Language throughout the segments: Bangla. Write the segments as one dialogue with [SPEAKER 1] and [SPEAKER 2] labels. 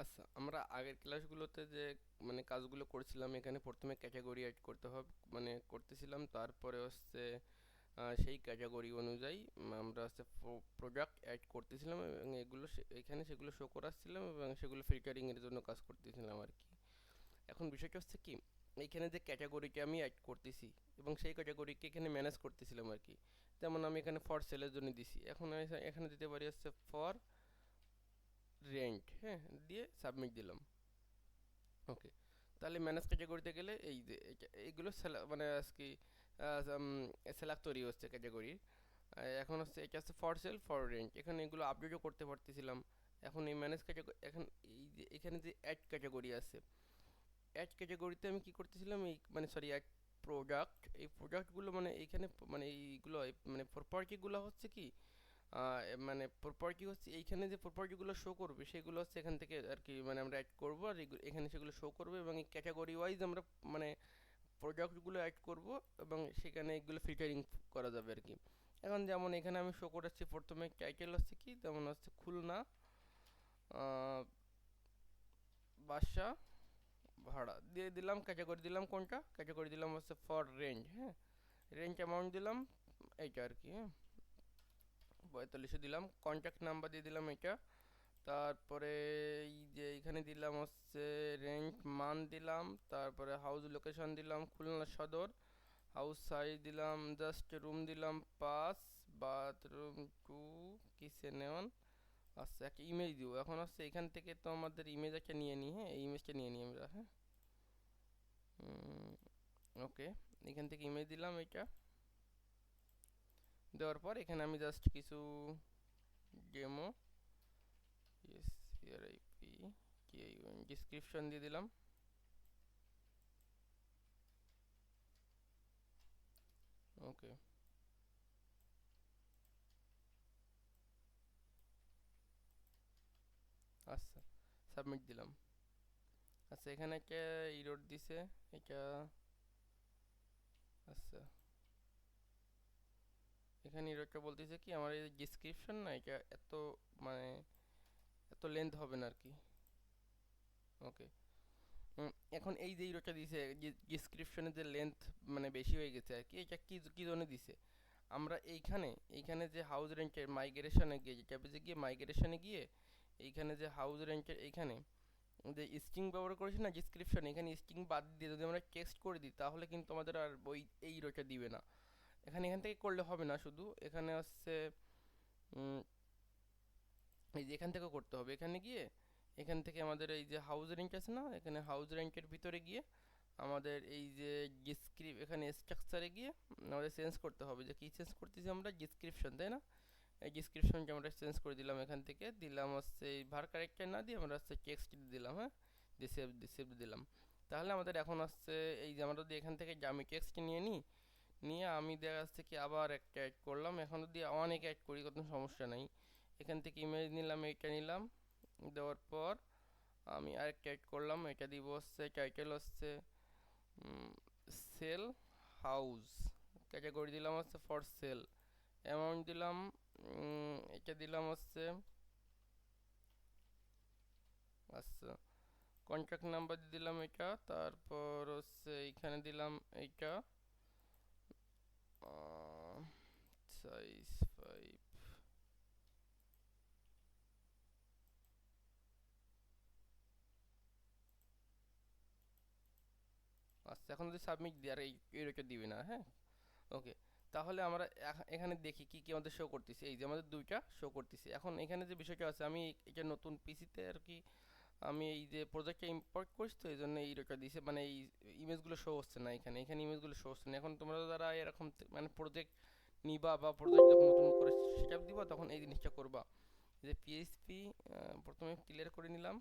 [SPEAKER 1] আচ্ছা, আমরা আগের ক্লাসগুলোতে যে কাজগুলো করছিলাম, এখানে প্রথমে ক্যাটাগরি অ্যাড করতে হবে, করতেছিলাম। তারপরে হচ্ছে সেই ক্যাটাগরি অনুযায়ী আমরা হচ্ছে প্রোডাক্ট অ্যাড করতেছিলাম, এবং এগুলো এখানে সেগুলো শো করাচ্ছিলাম, এবং সেগুলো ফিল্টারিং এর জন্য কাজ করতেছিলাম আর কি। এখন বিষয়টা হচ্ছে কি, এইখানে যে ক্যাটাগরিকে আমি অ্যাড করতেছি এবং সেই ক্যাটাগরিকে এখানে ম্যানেজ করতেছিলাম আর কি। যেমন আমি এখানে ফর সেলের জন্য দিছি, এখন আমি এখানে দিতে পারি হচ্ছে ফর রেন্ট, হ্যাঁ, দিয়ে সাবমিট দিলাম। ওকে, তাহলে ম্যানেজ ক্যাটাগরিতে গেলে এই যে এইগুলো আজকে সেলাক্ট তৈরি হচ্ছে ক্যাটাগরির। এখন হচ্ছে এটা হচ্ছে ফর সেল ফর রেন্ট, এখানে এগুলো আপডেটও করতে পারতেছিলাম। এখন এই ম্যানেজ ক্যাটাগরি, এখন এই যে এখানে যে অ্যাড ক্যাটাগরি আছে, অ্যাড ক্যাটাগরিতে আমি কি করতেছিলাম, এই সরি, অ্যাড প্রোডাক্ট, এই প্রোডাক্টগুলো এইখানে এইগুলো প্রপার্টিগুলো হচ্ছে কি, প্রপার্টি হচ্ছে এইখানে যে প্রপার্টিগুলো শো করবে সেগুলো হচ্ছে এখান থেকে আর কি, আমরা অ্যাড করবো, আর এখানে সেগুলো শো করবে, এবং এই ক্যাটাগরি ওয়াইজ আমরা মানে প্রোডাক্টগুলো অ্যাড করব, এবং সেখানে এগুলো ফিল্টারিং করা যাবে আর কি। এখন যেমন এখানে আমি শো করাচ্ছি, প্রথমে টাইটেল হচ্ছে কি, যেমন হচ্ছে খুলনা বাসা ভাড়া দিয়ে দিলাম, ক্যাটাগরি দিলাম, কোনটা ক্যাটাগরি দিলাম হচ্ছে ফর রেন্ট, হ্যাঁ, রেন্ট অ্যামাউন্ট দিলাম এইটা আর কি, হ্যাঁ, 4500 দিলাম। কন্ট্যাক্ট নাম্বার দিয়ে দিলাম এটা। তারপরে এই যে এখানে দিলাম হচ্ছে রেন্ট মান দিলাম, তারপরে হাউস লোকেশন দিলাম খুলনা সদর, হাউস সাইজ দিলাম, জাস্ট রুম দিলাম 5, বাথরুম 2, কিচেন 1। আচ্ছা, একটা ইমেজ দিব। এখন হচ্ছে এখান থেকে তো আমাদের ইমেজ একটা নিয়ে নিই, হ্যাঁ, এই ইমেজটা নিয়ে নিই আমরা, হ্যাঁ। ওকে, এখান থেকে ইমেজ দিলাম এটা। দেওয়ার পর এখানে আমি জাস্ট কিছু demo, S R I P কে ডিসক্রিপশন দিয়ে দিলাম। ওকে, আচ্ছা, সাবমিট দিলাম। আচ্ছা, এখানে একটা ইরোড দিছে এটা। আচ্ছা, এখানে ইরোডটা বলতেছে কি, আমার এই ডিসক্রিপশন না, এটা এত মানে এত লেন্থ হবে না আর কি। ওকে, এখন এই যে ইরোডটা দিছে, ডিসক্রিপশনের যে লেন্থ বেশি হয়ে গেছে আর কি, এটা কি কি জন্য দিছে। আমরা এইখানে এইখানে যে হাউস রেন্টের মাইগ্রেশনে গিয়ে, যেটা পেজে গিয়ে মাইগ্রেশনে গিয়ে, এইখানে যে হাউস রেন্টের এইখানে যে স্ট্রিং ব্যবহার করেছি না ডিসক্রিপশন, এখানে স্ট্রিং বাদ দিয়ে যদি আমরা টেক্সট করে দিই, তাহলে কিন্তু আমাদের আর ওই এই রোটা দিবে না। এখান থেকে করলে হবে না, শুধু এখানে হচ্ছে উম, এই যে এখান থেকে করতে হবে, এখানে গিয়ে এখান থেকে আমাদের এই যে হাউস রেন্ট আছে না, এখানে হাউস রেন্টের ভিতরে গিয়ে আমাদের এই যে এখানে স্ট্রাকচারে গিয়ে আমাদের চেঞ্জ করতে হবে, যে কি চেঞ্জ করতেছি আমরা, ডিসক্রিপশন, তাই না। এই ডিসক্রিপশনটা আমরা চেঞ্জ করে দিলাম, এখান থেকে দিলাম হচ্ছে এই ভার ক্যারেক্টার না দিয়ে আমরা হচ্ছে টেক্সট দিলাম, হ্যাঁ, দিয়ে সেভ দিলাম। তাহলে আমাদের এখন হচ্ছে এই যে আমরা যদি এখান থেকে আমি টেক্সট নিয়ে নিই, নিয়ে আমি দেখা যাচ্ছে কি আবার একটা অ্যাড করলাম, এখন যদি অনেক অ্যাড করি কোনো সমস্যা নাই। এখান থেকে ইমেজ নিলাম, এইটা নিলাম, দেওয়ার পর আমি আরেকটা অ্যাড করলাম, এটা দিব হচ্ছে টাইটেল হচ্ছে সেল হাউস, ক্যাটাগরি দিলাম হচ্ছে ফর সেল, অ্যামাউন্ট দিলাম, এটা দিলাম হচ্ছে, আচ্ছা, কন্ট্যাক্ট নাম্বার দিয়ে দিলাম এটা, তারপর হচ্ছে এইখানে দিলাম এইটা, সাইজ 5। আচ্ছা, এখন যদি সাবমিট দিই আর এইটা দিবে না, হ্যাঁ। ওকে, তাহলে আমরা এখানে দেখি কি কি আমাদের শো করতেছে, এই যে আমাদের দুইটা শো করতেছে। এখন এখানে যে বিষয়টা আছে, আমি এটা নতুন পিসিতে আর কি, আমি এই যে প্রজেক্টটা ইম্পোর্ট করছি, তো এই জন্য এইটা দিছে, এই ইমেজগুলো শো হচ্ছে না এখানে, এখানে ইমেজগুলো শো হচ্ছে না। এখন তোমরা যারা এরকম প্রজেক্ট নিবা বা প্রজেক্ট যখন নতুন করে সেট আপ দিবা, তখন এই জিনিসটা করবা, যে পিএইচপি প্রথমে ক্লিয়ার করে নিলাম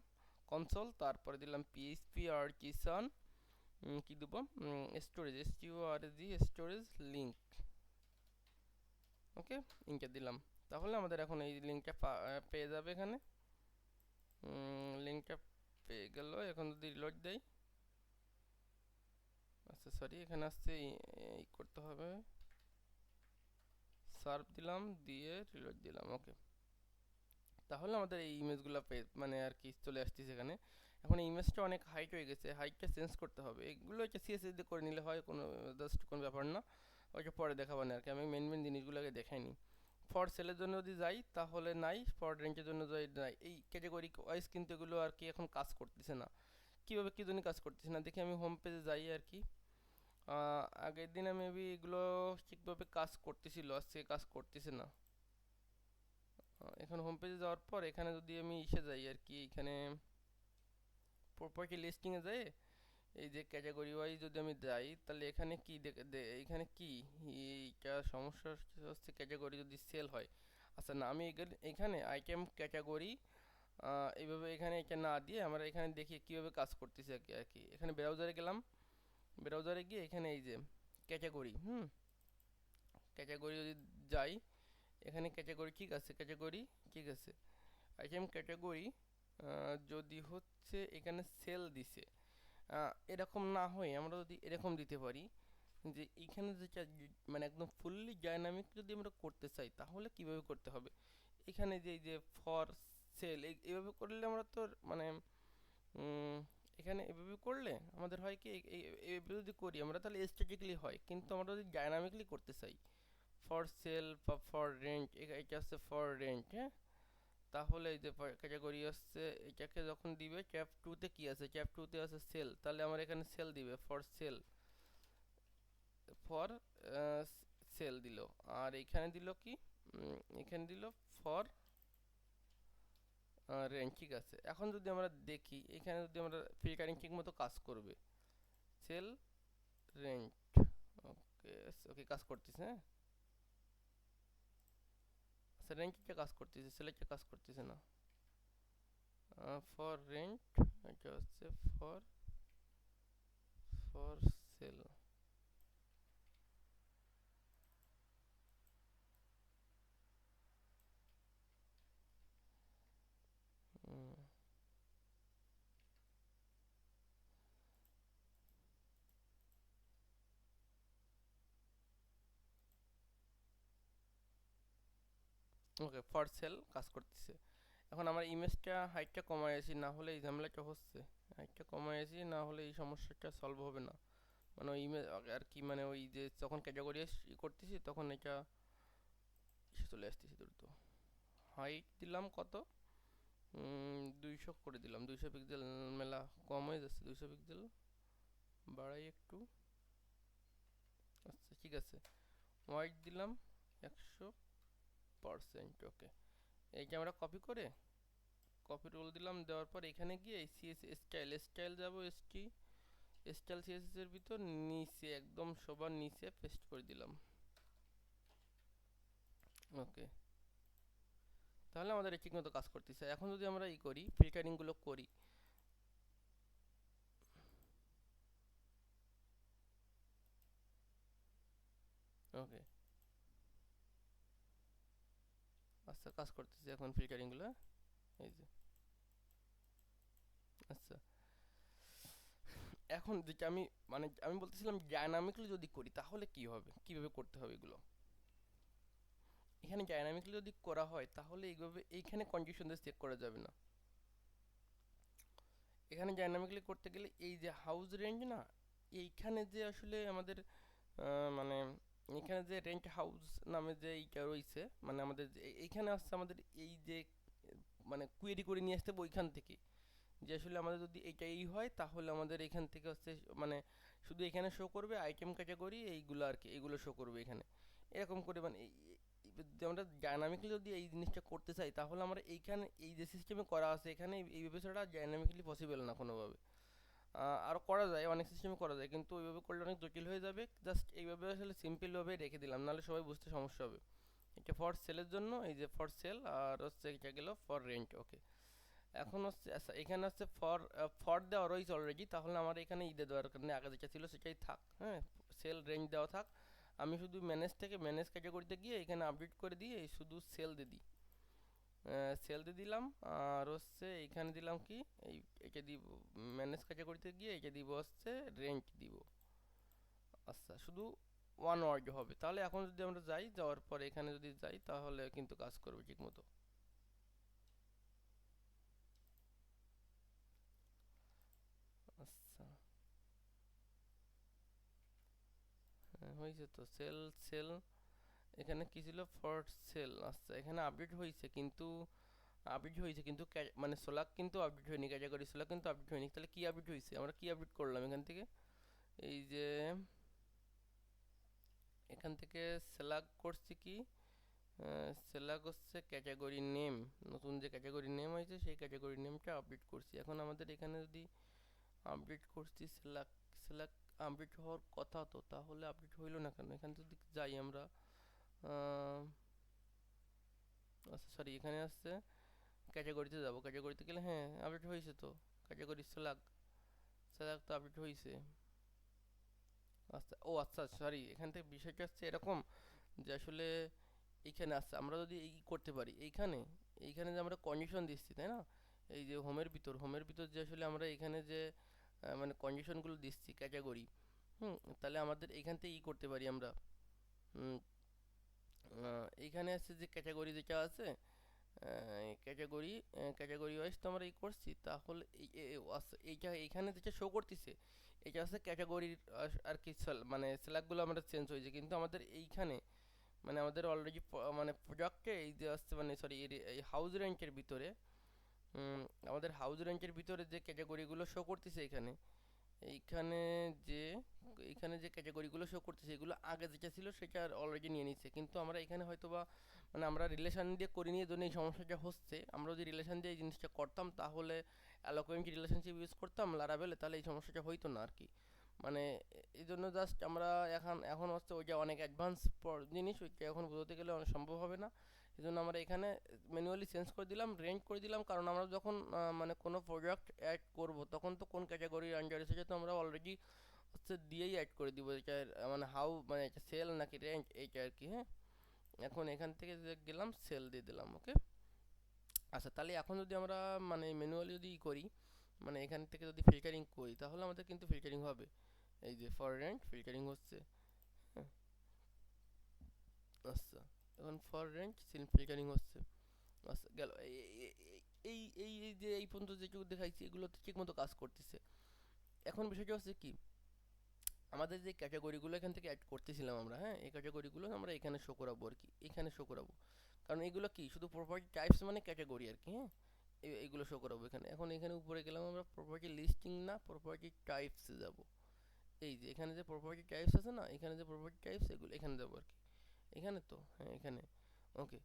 [SPEAKER 1] কনসোল, তারপরে দিলাম পিএইচপি আর কিসান, কি দেবো, স্টোরেজ, এসটিওআরজি স্টোরেজ লিঙ্ক। ওকে, লিঙ্কটা দিলাম। তাহলে আমাদের এখন এই লিঙ্কটা পেয়ে যাবে এখানে, লিঙ্কটা পেয়ে গেল। এখন যদি রিলোড দেই, আচ্ছা সরি, এখানে আসছে এই করতে হবে, সার্ভ দিলাম, দিয়ে রিলোড দিলাম। ওকে, তাহলে আমাদের এই ইমেজগুলো মানে আর কি চলে আসতেছে এখানে। এখন এই ইমেজটা অনেক হাইট হয়ে গেছে, হাইটটা চেঞ্জ করতে হবে। এগুলো হচ্ছে সিএসএস দিয়ে করে নিলে হয়, কোনো জাস্ট কোনো ব্যাপার না, ওইটা পরে দেখাবো না আর কি। আমি মেন মেন জিনিসগুলোকে দেখাইনি। ফর সেলের জন্য যদি যাই তাহলে নাই, ফর রেঞ্জের জন্য যাই নাই। এই ক্যাটাগরি ওয়াইজ কিন্তু এগুলো আর কি এখন কাজ করতেছে না। কীভাবে কী জন্য কাজ করতেছে না দেখি, আমি হোম পেজে যাই আর কি। আগের দিনে মেবি এগুলো ঠিকভাবে কাজ করতেছিল, আজকে কাজ করতেছে না। এখন হোম পেজে যাওয়ার পর এখানে যদি আমি ইসে যাই আর কি, এখানে প্রপার্টি লিস্টিংয়ে যাই, এই যে ক্যাটাগরি ওয়াইজ যদি আমি যাই তাহলে এখানে কি এখানে কি এইটা সমস্যা হচ্ছে, ক্যাটাগরি যদি সেল হয়। আচ্ছা না, আমি এখানে আইটেম ক্যাটাগরি এইভাবে এখানে এটা না দিয়ে আমরা এখানে দেখি কীভাবে কাজ করতেছে আর কি এখানে ব্রাউজারে গেলাম, ব্রাউজারে গিয়ে এখানে এই যে ক্যাটাগরি, ক্যাটাগরি যদি যাই, এখানে ক্যাটাগরি ঠিক আছে, ক্যাটাগরি ঠিক আছে, আইটেম ক্যাটাগরি যদি হচ্ছে এখানে সেল দিছে, এরকম না হয়ে আমরা যদি এরকম দিতে পারি যে এখানে যেটা মানে একদম ফুললি ডাইনামিক যদি আমরা করতে চাই তাহলে কিভাবে করতে হবে। এখানে যে এই যে ফর সেল এইভাবে করলে আমরা তো মানে এখানে এভাবে করলে আমাদের হয় কি, এইভাবে যদি করি আমরা তাহলে স্ট্যাটিকলি হয়, কিন্তু আমরা যদি ডাইনামিকলি করতে চাই ফর সেল বা ফর রেন্ট, এটা হচ্ছে ফর রেন্ট, হ্যাঁ। তাহলে এই যে ক্যাটাগরি হচ্ছে এটাকে যখন দিবে ট্যাব টুতে কি আছে, ট্যাব টুতে আছে সেল, তাহলে আমার এখানে সেল দিবে ফর সেল, ফর সেল দিল। আর এখানে দিল কি, এখানে দিল ফর রেঞ্জ, ঠিক আছে। এখন যদি আমরা দেখি এখানে যদি আমরা ফিল্টারিং ঠিক মতো কাজ করবে, সেল রেঞ্জ, ওকে ওকে কাজ করতেছে, হ্যাঁ। আচ্ছা রেঞ্জটা কাজ করতেছে, সেলেক্টটা কাজ করতেছে না। ফর রেন্ট, এটা হচ্ছে for for sale. Okay for sale কাজ করতেছে। এখন আমার ইমেজটা হাইটটা কমাই আছি, না হলে এই ঝামেলাটা হচ্ছে। হাইটটা কমাই আছি, না হলে এই সমস্যাটা সলভ হবে না। মানে ওই ইমেজ আর কি, মানে ওই যে যখন ক্যাটাগরি করতেছি তখন এটা এসে চলে আসতেছি দ্রুত। হাইট দিলাম কত, 200 করে দিলাম, 200 পিক্সেল, মেলা কম হয়ে যাচ্ছে, 200 পিক্সেল বাড়াই একটু। আচ্ছা ঠিক আছে, হোয়াইট দিলাম 100%, ওকে। এইটা আমরা কপি করে কপি রোল দিলাম, দেওয়ার পর এখানে গিয়ে এই সিএস স্টাইল যাবো, স্টাইল সিএসএস এর ভিতর নিচে একদম সবার নিচে পেস্ট করে দিলাম, ওকে। তাহলে আমাদের ঠিক মতো কাজ করতেছে। এখন যদি আমরা ই করি, ফিল্টারিং গুলো করি, ওকে। আচ্ছা কাজ করতেছে এখন ফিল্টারিং গুলো, এই যে। আচ্ছা এখন যেটা আমি মানে আমি বলতেছিলাম ডায়নামিকলি যদি করি তাহলে কি হবে, কিভাবে করতে হবে এগুলো। এখানে ডায়নামিকলি যদি করা হয় তাহলে এইভাবে এইখানে কন্ডিশন দিয়ে চেক করা যাবে না। এখানে ডাইনামিকলি করতে গেলে এই যে হাউস রেঞ্জ না, এইখানে যে আসলে আমাদের মানে এখানে যে রেন্ট হাউস নামে যে এইটা রয়েছে, মানে আমাদের এইখানে আসছে আমাদের এই যে মানে কুয়েরি করে নিয়ে আসতে হবে ওইখান থেকে, যে আসলে আমাদের যদি এইটাই হয় তাহলে আমাদের এখান থেকে হচ্ছে মানে শুধু এখানে শো করবে আইটেম ক্যাটাগরি এইগুলো আর কি, এইগুলো শো করবে এখানে এরকম করে। মানে যদি আমরা ডাইনামিকলি যদি এই জিনিসটা করতে চাই তাহলে আমরা এইখানে এই যে সিস্টেমে করা আছে এখানে এইভাবে ছাড়া ডাইনামিকলি পসিবল না কোনোভাবে। আরও করা যায়, অনেক সিস্টেমে করা যায়, কিন্তু ওইভাবে করলে অনেক জটিল হয়ে যাবে। জাস্ট এইভাবে আসলে সিম্পলভাবে রেখে দিলাম, নাহলে সবাই বুঝতে সমস্যা হবে। এটা ফর সেলের জন্য, এই যে ফর সেল, আর হচ্ছে এটা গেল ফর রেন্ট, ওকে। এখন হচ্ছে আচ্ছা এখানে হচ্ছে ফর ফর দেওয়া রয়েছে অলরেডি, তাহলে আমার এখানে ঈদে দেওয়ার কারণে আগে যেটা ছিল সেটাই থাক, হ্যাঁ। সেল রেঞ্জ দেওয়া থাক, আমি শুধু ম্যানেজ থেকে ম্যানেজ ক্যাটাগরিতে গিয়ে এখানে আপডেট করে দিয়ে শুধু সেল দিয়ে দিই, সেল দিয়ে দিলাম। আর হচ্ছে এইখানে দিলাম কি, এই এটা দিব ম্যানেজ ক্যাটাগরিতে গিয়ে এটা দিব হচ্ছে রেঞ্জ দিব। আচ্ছা শুধু ওয়ান ওয়ার্ড হবে তাহলে। এখন যদি আমরা যাই, যাওয়ার পর এখানে যদি যাই তাহলে কিন্তু কাজ করবে ঠিক মতো। হয়েছে তো সেল সেল এখানে কি ছিল ফর সেল। আচ্ছা এখানে আপডেট হয়েছে কিন্তু মানে সোলাক কিন্তু আপডেট হয়নি, ক্যাটাগরি সোলাক কিন্তু আপডেট হয়নি। তাহলে কি আপডেট হয়েছে, আমরা কি আপডেট করলাম এখান থেকে? এই যে এখান থেকে সেলাক করছি কি, সেলাক হচ্ছে ক্যাটাগরি নেম, নতুন যে ক্যাটাগরি নেম হয়েছে সেই ক্যাটাগরি নেমটা আপডেট করছি। এখন আমাদের এখানে যদি আপডেট করছি সেলাক, সেলাক আপডেট হওয়ার কথা তো, তাহলে আপডেট হইলো না কেন? এখানে যদি যাই আমরা, আচ্ছা সরি এখানে আসছে ক্যাটাগরিতে যাব, ক্যাটাগরিতে গেলে হ্যাঁ আপডেট হয়েছে তো, ক্যাটাগরি সেলাক, সেলাক তো আপডেট হয়েছে। আচ্ছা ও আচ্ছা সরি, এখান থেকে বিষয়টা হচ্ছে এরকম যে আসলে এইখানে আসছে আমরা যদি এই করতে পারি এইখানে, এইখানে যে আমরা কন্ডিশন দিচ্ছি তাই না, এই যে হোমের ভিতর যে আসলে আমরা এখানে যে মানে কন্ডিশনগুলো দিচ্ছি ক্যাটাগরি, তাহলে আমাদের এইখান থেকে করতে পারি আমরা। হুম, এইখানে আছে যে ক্যাটাগরি যেটা আছে, ক্যাটাগরি ক্যাটাগরি ওয়াইজ তো আমরা করছি, তাহলে আচ্ছা এইটা এইখানে যেটা শো করতেছে এটা হচ্ছে ক্যাটাগরির আর কি মানে সেলেক্টগুলো আমরা চেঞ্জ হয়েছে, কিন্তু আমাদের এইখানে মানে আমাদের অলরেডি মানে প্রোডাক্টে এই যে আসছে মানে সরি এই হাউস রেন্টের ভিতরে, উম, আমাদের হাউস রেন্টের ভিতরে যে ক্যাটাগরিগুলো শো করতেছে এখানে, এইখানে যে এইখানে যে ক্যাটাগরিগুলো শো করতেছে এগুলো আগে যেটা ছিল সেটা অলরেডি নিয়ে নিচ্ছে, কিন্তু আমরা এখানে হয়তো বা মানে আমরা রিলেশন দিয়ে করে নিয়ে জন্য এই সমস্যাটা হচ্ছে। আমরা যদি রিলেশন দিয়ে এই জিনিসটা করতাম তাহলে অ্যালোকুয়েন্ট রিলেশনশিপ ইউজ করতাম লারাভেলে, তাহলে এই সমস্যাটা হইতো না আর কি। মানে এই জন্য জাস্ট আমরা এখন হচ্ছে ওইটা অনেক অ্যাডভান্স জিনিস, ওইটা এখন বোঝাতে গেলে অনেক সম্ভব হবে না। এই জন্য আমরা এখানে ম্যানুয়ালি চেঞ্জ করে দিলাম, রেঞ্জ করে দিলাম, কারণ আমরা যখন মানে কোনো প্রোডাক্ট অ্যাড করব তখন তো কোন ক্যাটাগরির আন্ডারে সেটা তো আমরা অলরেডি হচ্ছে দিয়েই অ্যাড করে দিব, এটা মানে হাউ মানে এটা সেল নাকি রেঞ্জ এইটা আর কি। হ্যাঁ এখন এখান থেকে যে গেলাম সেল দিয়ে দিলাম, ওকে। আচ্ছা তাহলে এখন যদি আমরা মানে ম্যানুয়ালি যদি করি, মানে এখান থেকে যদি ফিল্টারিং করি তাহলে আমাদের কিন্তু ফিল্টারিং হবে, এই যে ফর রেন্ট ফিল্টারিং হচ্ছে। হ্যাঁ আচ্ছা এখন ফর রেন্ট সিল ফিল্টারিং হচ্ছে। আচ্ছা গেল এই যে এই পর্যন্ত যেটুকু দেখাইছি এগুলো তো ঠিক মতো কাজ করতেছে। এখন বিষয়টা হচ্ছে কি, আমাদের যে ক্যাটাগরিগুলো এখান থেকে অ্যাড করতেছিলাম আমরা, হ্যাঁ এই ক্যাটাগরিগুলো আমরা এখানে শো করাবো আর কি, এখানে শো করাবো, কারণ এগুলো কি শুধু প্রপার্টি টাইপস মানে ক্যাটাগরি আর কি। হ্যাঁ এইগুলো শো করাবো এখানে। এখন এখানে উপরে গেলাম আমরা প্রপার্টি লিস্টিং না প্রপার্টি টাইপসে যাব, এই যে এখানে যে প্রপার্টি টাইপস আছে না, এখানে যে প্রপার্টি টাইপস এগুলো এখানে যাবো আর কি, এখানে তো হ্যাঁ এখানে, ওকে।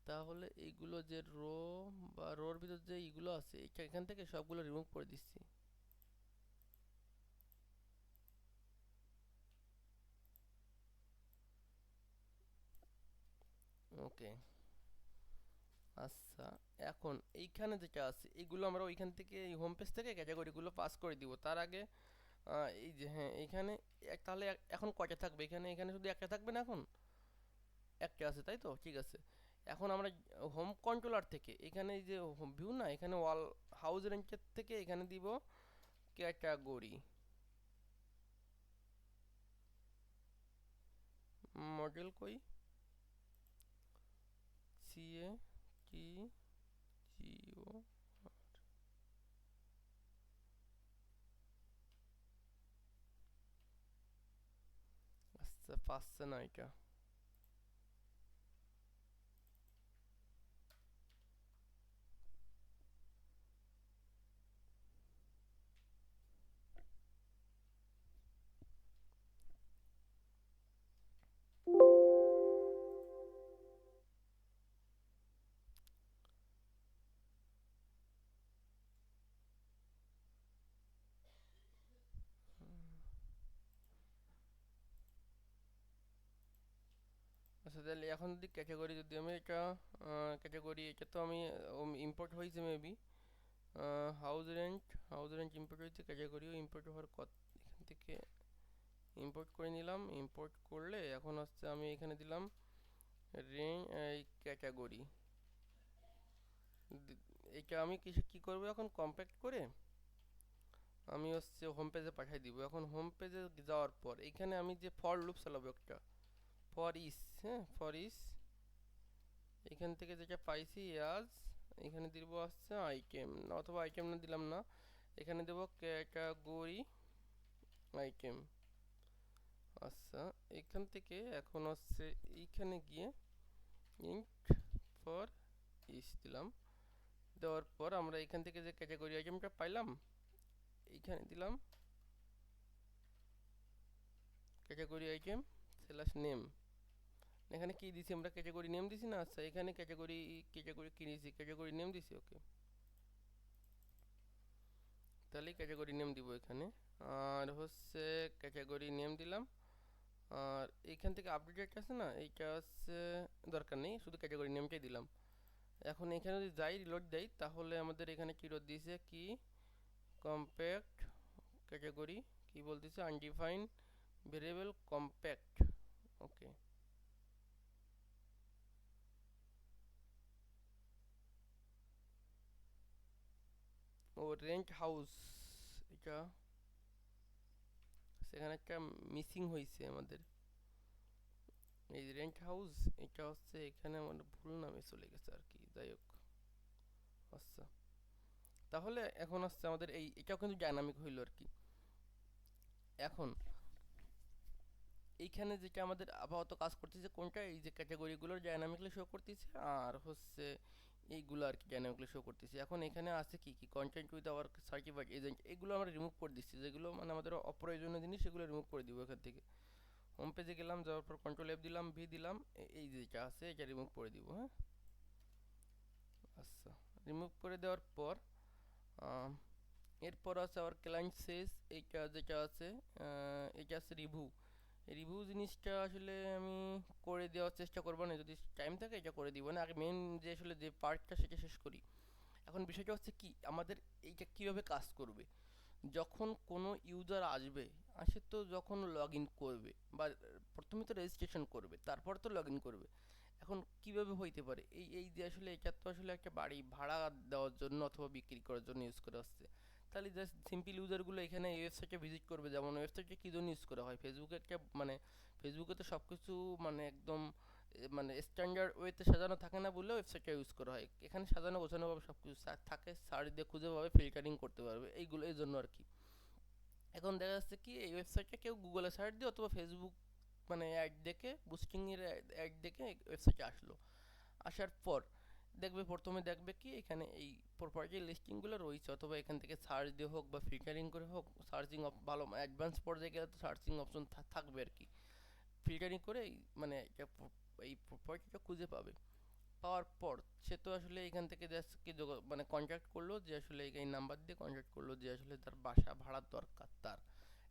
[SPEAKER 1] তাহলে এইগুলো যে রো বা রোর ভিতর যে এইগুলো আছে এটা এখান থেকে সবগুলো রিমুভ করে দিচ্ছি। ওকে আচ্ছা এখন এইখানে যেটা আছে এগুলো আমরা ওইখান থেকে এই হোম পেজ থেকে ক্যাটাগরিগুলো পাস করে দিব, তার আগে এই যে হ্যাঁ এইখানে তাহলে এখন কয়টা থাকবে এখানে, এখানে শুধু একটা থাকবে না এখন, একটা আছে তাই তো, ঠিক আছে। এখন আমরা হোম কন্ট্রোলার থেকে এখানে এই যে ভিউ না, এখানে ওয়াল হাউস রেঞ্চের থেকে এখানে দিব ক্যাটাগরি, মডেল কই, সিএ টি জিও, আচ্ছা পাচ্ছে না এটা। আচ্ছা তাহলে এখন যদি ক্যাটাগরি যদি আমি এটা ক্যাটাগরি এটা তো আমি ইম্পোর্ট হয়েছে মেবি, হাউস রেন্ট ইম্পোর্ট হয়েছে, ক্যাটাগরিও ইম্পোর্ট হওয়ার কথা, এখান থেকে ইম্পোর্ট করে নিলাম। ইম্পোর্ট করলে এখন হচ্ছে আমি এখানে দিলাম রেঞ্জ এই ক্যাটাগরি, এটা আমি কিছু কি করব এখন কম্প্যাক্ট করে আমি হচ্ছে হোম পেজে পাঠিয়ে দিব। এখন হোম পেজে যাওয়ার পর এখানে আমি যে ফর লুপ চালাবো একটা, ফর ইস, হ্যাঁ ফর ইস, এখান থেকে যেটা পাইছি আজ এখানে দিব হচ্ছে আইটেম, অথবা আইটেম না দিলাম না, এখানে দেব ক্যাটাগরি আইটেম, আচ্ছা, এখান থেকে এখন হচ্ছে এইখানে গিয়ে ইন্ট ফর ইস দিলাম। দেওয়ার পর আমরা এখান থেকে যে ক্যাটাগরি আইটেমটা পাইলাম এইখানে দিলাম ক্যাটাগরি আইটেম স্ল্যাশ নেম। এখানে কি দিছি আমরা, ক্যাটাগরি নেম দিছি না? আচ্ছা, এখানে ক্যাটাগরি ক্যাটাগরি কি দিছি, ক্যাটাগরি নেম দিছি। ওকে, তাহলে ক্যাটাগরি নেম দিব এখানে। আর হচ্ছে ক্যাটাগরি নেম দিলাম। আর এইখান থেকে আপডেট আছে না, এইটা হচ্ছে দরকার নেই, শুধু ক্যাটাগরি নেমটাই দিলাম। এখন এখানে যদি যাই রিলোড দেই তাহলে আমাদের এখানে কি রোড দিয়েছে, কি কম্প্যাক্ট ক্যাটাগরি, কি বলতেছে আনডিফাইন্ড ভেরিয়েবল কম্প্যাক্ট। ওকে, ও রেন্ট হাউস, এটা সেখানে একটা মিসিং হয়েছে আমাদের। এই রেন্ট হাউস এটা হচ্ছে এখানে আমার ভুল নামে চলে গেছে আর কি, যাই হোক। আচ্ছা, তাহলে এখন হচ্ছে আমাদের এই এটাও কিন্তু ডাইনামিক হইলো আর কি। এখন এইখানে যেটা আমাদের আপাতত কাজ করতেছে কোনটা, এই যে ক্যাটাগরিগুলোর ডাইনামিকলি শো করতেছে আর হচ্ছে এইগুলো আর কি ডাইনামিকলি শো করতেছে। এখন এখানে আছে কি কি content with our certified agent, এগুলো আমরা রিমুভ করে দিচ্ছি, যেগুলো মানে আমাদের অপ্রয়োজনীয় জিনিস সেগুলো রিমুভ করে দিব এখান থেকে। হোম পেজে গেলাম, যাওয়ার পর কন্ট্রোল এফ দিলাম, ভি দিলাম, এই যেটা আছে এটা রিমুভ করে দিব। হ্যাঁ, আচ্ছা, রিমুভ করে দেওয়ার পর এরপর আছে আবার ক্লায়েন্ট সেস, এইটা যেটা আছে এটা আছে রিভিউ। রিভিউ জিনিসটা আসলে আমি করে দেওয়ার চেষ্টা করবো না, যদি টাইম থাকে এটা করে দিব না, আগে মেন যে আসলে যে পার্টটা সেটা শেষ করি। এখন বিষয়টা হচ্ছে কি, আমাদের এইটা কীভাবে কাজ করবে, যখন কোনো ইউজার আসবে, আসে তো যখন লগ ইন করবে বা প্রথমে তো রেজিস্ট্রেশন করবে তারপর তো লগ ইন করবে। এখন কিভাবে হইতে পারে, এই যে আসলে এটা তো আসলে একটা বাড়ি ভাড়া দেওয়ার জন্য অথবা বিক্রি করার জন্য ইউজ করা হচ্ছে। তাহলে জাস্ট সিম্পল ইউজারগুলো এখানে এই ওয়েবসাইটে ভিজিট করবে, যেমন ওয়েবসাইটে কী জন্য ইউজ করা হয়, ফেসবুকে একটা মানে ফেসবুকে তো সব কিছু মানে একদম মানে স্ট্যান্ডার্ড ওয়েতে সাজানো থাকে না বললে ওয়েবসাইটটা ইউজ করা হয়। এখানে সাজানো গোছানোভাবে সব কিছু থাকে, সার্চ দিয়ে খুঁজে পাবে, ফিল্টারিং করতে পারবে, এইগুলো এই জন্য আর কি। এখন দেখা যাচ্ছে কি এই ওয়েবসাইটটা কেউ গুগলে সার্চ দিয়ে অথবা ফেসবুক মানে অ্যাড দেখে বুস্টিংয়ের অ্যাড দেখে ওয়েবসাইটে আসলো। আসার পর দেখবে, প্রথমে দেখবে কি এখানে এই প্রপার্টি লিস্টিংগুলো রয়েছে, অথবা এখান থেকে সার্চ দিয়ে হোক বা ফিল্টারিং করে হোক, সার্চিং ভালো অ্যাডভান্স পর্যায়ে গেলে তো সার্চিং অপশন থাকবে আর কি। ফিল্টারিং করে মানে এই প্রপার্টিটা খুঁজে পাবে। পাওয়ার পর সে তো আসলে এখান থেকে জাস্ট কি মানে কন্ট্যাক্ট করলো, যে আসলে এই নাম্বার দিয়ে কন্ট্যাক্ট করলো যে আসলে তার বাসা ভাড়ার দরকার তার।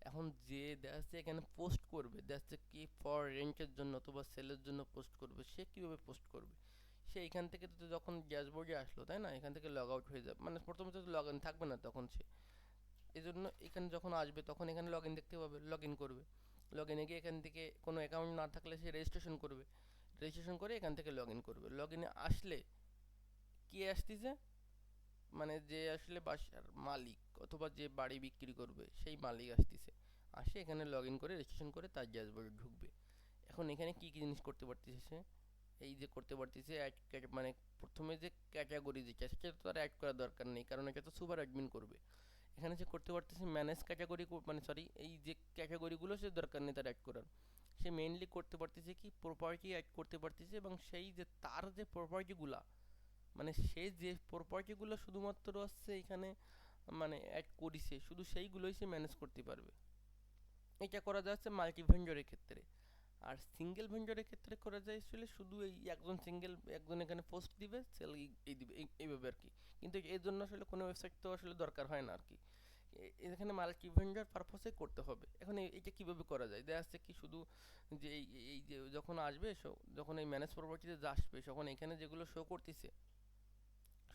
[SPEAKER 1] এখন যে দেখা যাচ্ছে এখানে পোস্ট করবে, দেখা যাচ্ছে কি ফর রেন্টের জন্য অথবা সেলের জন্য পোস্ট করবে, সে কীভাবে পোস্ট করবে, সে এখান থেকে তো যখন ড্যাশবোর্ডে আসলো তাই না, এখান থেকে লগ আউট হয়ে যাবে, মানে প্রথমে তো লগ ইন থাকবে না তখন সে। এই জন্য এখানে যখন আসবে তখন এখানে লগ ইন দেখতে পাবে, লগ ইন করবে। লগ ইনে গিয়ে এখান থেকে কোনো অ্যাকাউন্ট না থাকলে সে রেজিস্ট্রেশন করবে, রেজিস্ট্রেশন করে এখান থেকে লগ ইন করবে। লগ ইনে আসলে কি আসতেছে, মানে যে আসলে বাসার মালিক অথবা যে বাড়ি বিক্রি করবে সেই মালিক আসতেছে, আসে এখানে লগ ইন করে রেজিস্ট্রেশন করে তার ড্যাশবোর্ডে ঢুকবে। এখন এখানে কি কি জিনিস করতে পারতেছে সে, এই যে করতে পারতেছে অ্যাড, মানে প্রথমে যে ক্যাটাগরি যেটা সেটা তো আর অ্যাড করার দরকার নেই, কারণ এটা তো সুপার অ্যাডমিন করবে। এখানে সে করতে পারতেছে ম্যানেজ ক্যাটাগরি, মানে সরি এই যে ক্যাটাগরিগুলো সে দরকার নেই তার অ্যাড করার। সে মেইনলি করতে পারতেছে কি প্রপার্টি অ্যাড করতে পারতেছে, এবং সেই যে তার যে প্রপার্টিগুলা, মানে সে যে প্রপার্টিগুলো শুধুমাত্র হচ্ছে এখানে মানে অ্যাড করেছে শুধু সেইগুলোই সে ম্যানেজ করতে পারবে। এটা করা যাচ্ছে মাল্টি ভেন্ডরের ক্ষেত্রে। আর সিঙ্গেল ভেন্ডরের ক্ষেত্রে করা যায় আসলে শুধু এই একজন সিঙ্গেল একজন এখানে পোস্ট দিবে, সেল এই দিবে, এইভাবে আর কি। কিন্তু এর জন্য আসলে কোনো ওয়েবসাইট তো আসলে দরকার হয় না আর কি, এখানে মাল্টি ভেন্ডর পারপসে করতে হবে। এখন এইটা কিভাবে করা যায়, দেখা যাচ্ছে কি শুধু যে এই যে যখন আসবে যখন এই ম্যানেজ প্রপার্টিতে আসবে তখন এখানে যেগুলো শো করতেছে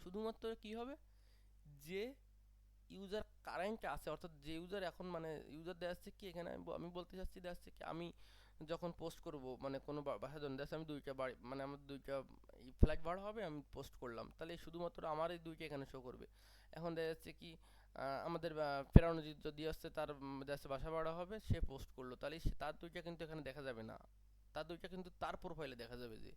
[SPEAKER 1] শুধুমাত্র কি হবে, যে ইউজার কারেন্ট আছে, অর্থাৎ যে ইউজার এখন মানে ইউজার দেখা যাচ্ছে কি এখানে আমি বলতে চাচ্ছি, দেখা যাচ্ছে কি আমি যখন পোস্ট করব মানে কোনো বাসার জন্য, দেখা যাচ্ছে আমি দুইটা বাড়ি মানে আমার দুইটা ফ্ল্যাট ভাড়া হবে, আমি পোস্ট করলাম, তাহলে শুধুমাত্র আমার এই দুইটা এখানে শো করবে। এখন দেখা যাচ্ছে কি আমাদের ফেরাউন যদি আসছে তার দেখা যাচ্ছে বাসা ভাড়া হবে, সে পোস্ট করলো, তাহলে তার দুইটা কিন্তু এখানে দেখা যাবে না, তার দুইটা কিন্তু তার প্রোফাইলে দেখা যাবে। যে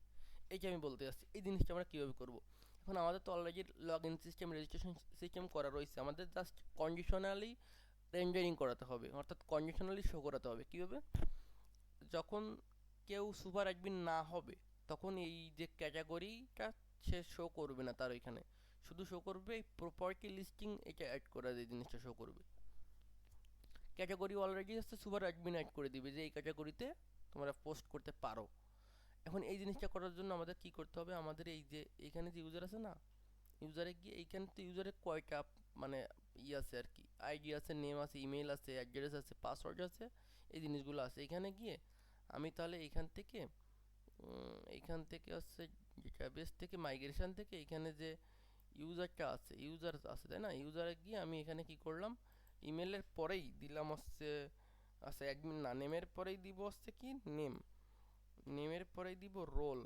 [SPEAKER 1] এইটা আমি বলতে চাচ্ছি, এই জিনিসটা আমরা কীভাবে করব। এখন আমাদের তো already log in system registration system করা রয়েছে, আমাদের জাস্ট কন্ডিশনালি রেন্ডারিং করাতে হবে, অর্থাৎ কন্ডিশনালি শো করাতে হবে। কীভাবে, যখন কেউ সুপার অ্যাডমিন না হবে তখন এই যে ক্যাটাগরিটা সে শো করবে না তার ওইখানে, শুধু শো করবে এই প্রপার্টি লিস্টিং, এটা অ্যাড করা যে জিনিসটা শো করবে। ক্যাটাগরি অলরেডি হচ্ছে সুপার অ্যাডমিন অ্যাড করে দিবে যে এই ক্যাটাগরিতে তোমরা পোস্ট করতে পারো। এখন এই জিনিসটা করার জন্য আমাদের কি করতে হবে, আমাদের এই যে এইখানে যে ইউজার আছে না, ইউজারে গিয়ে এইখানে তো ইউজারের কয়টা মানে আছে আর কি, আইডি আছে, নেম আছে, ইমেল আছে, অ্যাড্রেস আছে, পাসওয়ার্ড আছে, এই জিনিসগুলো আছে। এখানে গিয়ে আমি তাহলে এইখান থেকে হচ্ছে ডেটাবেস থেকে মাইগ্রেশন থেকে এখানে যে ইউজারটা আছে, ইউজার আছে তাই না, ইউজারে গিয়ে আমি এখানে কি করলাম, ইমেলের পরেই দিলাম হচ্ছে আচ্ছা অ্যাডমিন না, নেমের পরেই দিব হচ্ছে কি নেম, নেমের পরেই দিব রোল।